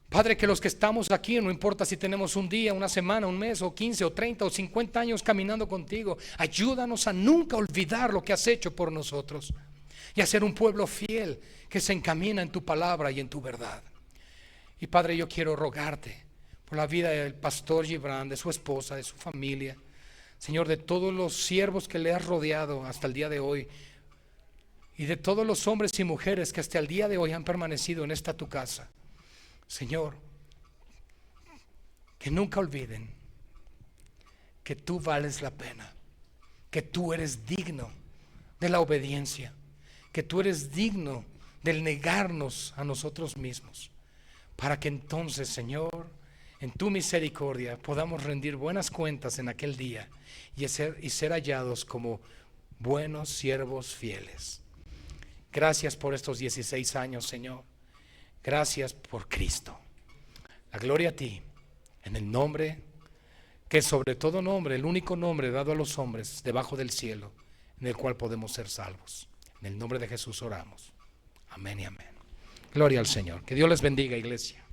Speaker 2: Padre, que los que estamos aquí, no importa si tenemos un día, una semana, un mes, o 15, o 30, o 50 años caminando contigo, ayúdanos a nunca olvidar lo que has hecho por nosotros y a ser un pueblo fiel que se encamina en tu palabra y en tu verdad. Y Padre, yo quiero rogarte por la vida del pastor Gibran, de su esposa, de su familia, Señor, de todos los siervos que le has rodeado hasta el día de hoy, y de todos los hombres y mujeres que hasta el día de hoy han permanecido en esta tu casa. Señor, que nunca olviden que tú vales la pena, que tú eres digno de la obediencia, que tú eres digno del negarnos a nosotros mismos, para que entonces, Señor, en tu misericordia podamos rendir buenas cuentas en aquel día y ser hallados como buenos siervos fieles. Gracias por estos 16 años, Señor. Gracias por Cristo. La gloria a ti, en el nombre que es sobre todo nombre, el único nombre dado a los hombres debajo del cielo, en el cual podemos ser salvos. En el nombre de Jesús oramos. Amén y amén. Gloria al Señor. Que Dios les bendiga, iglesia.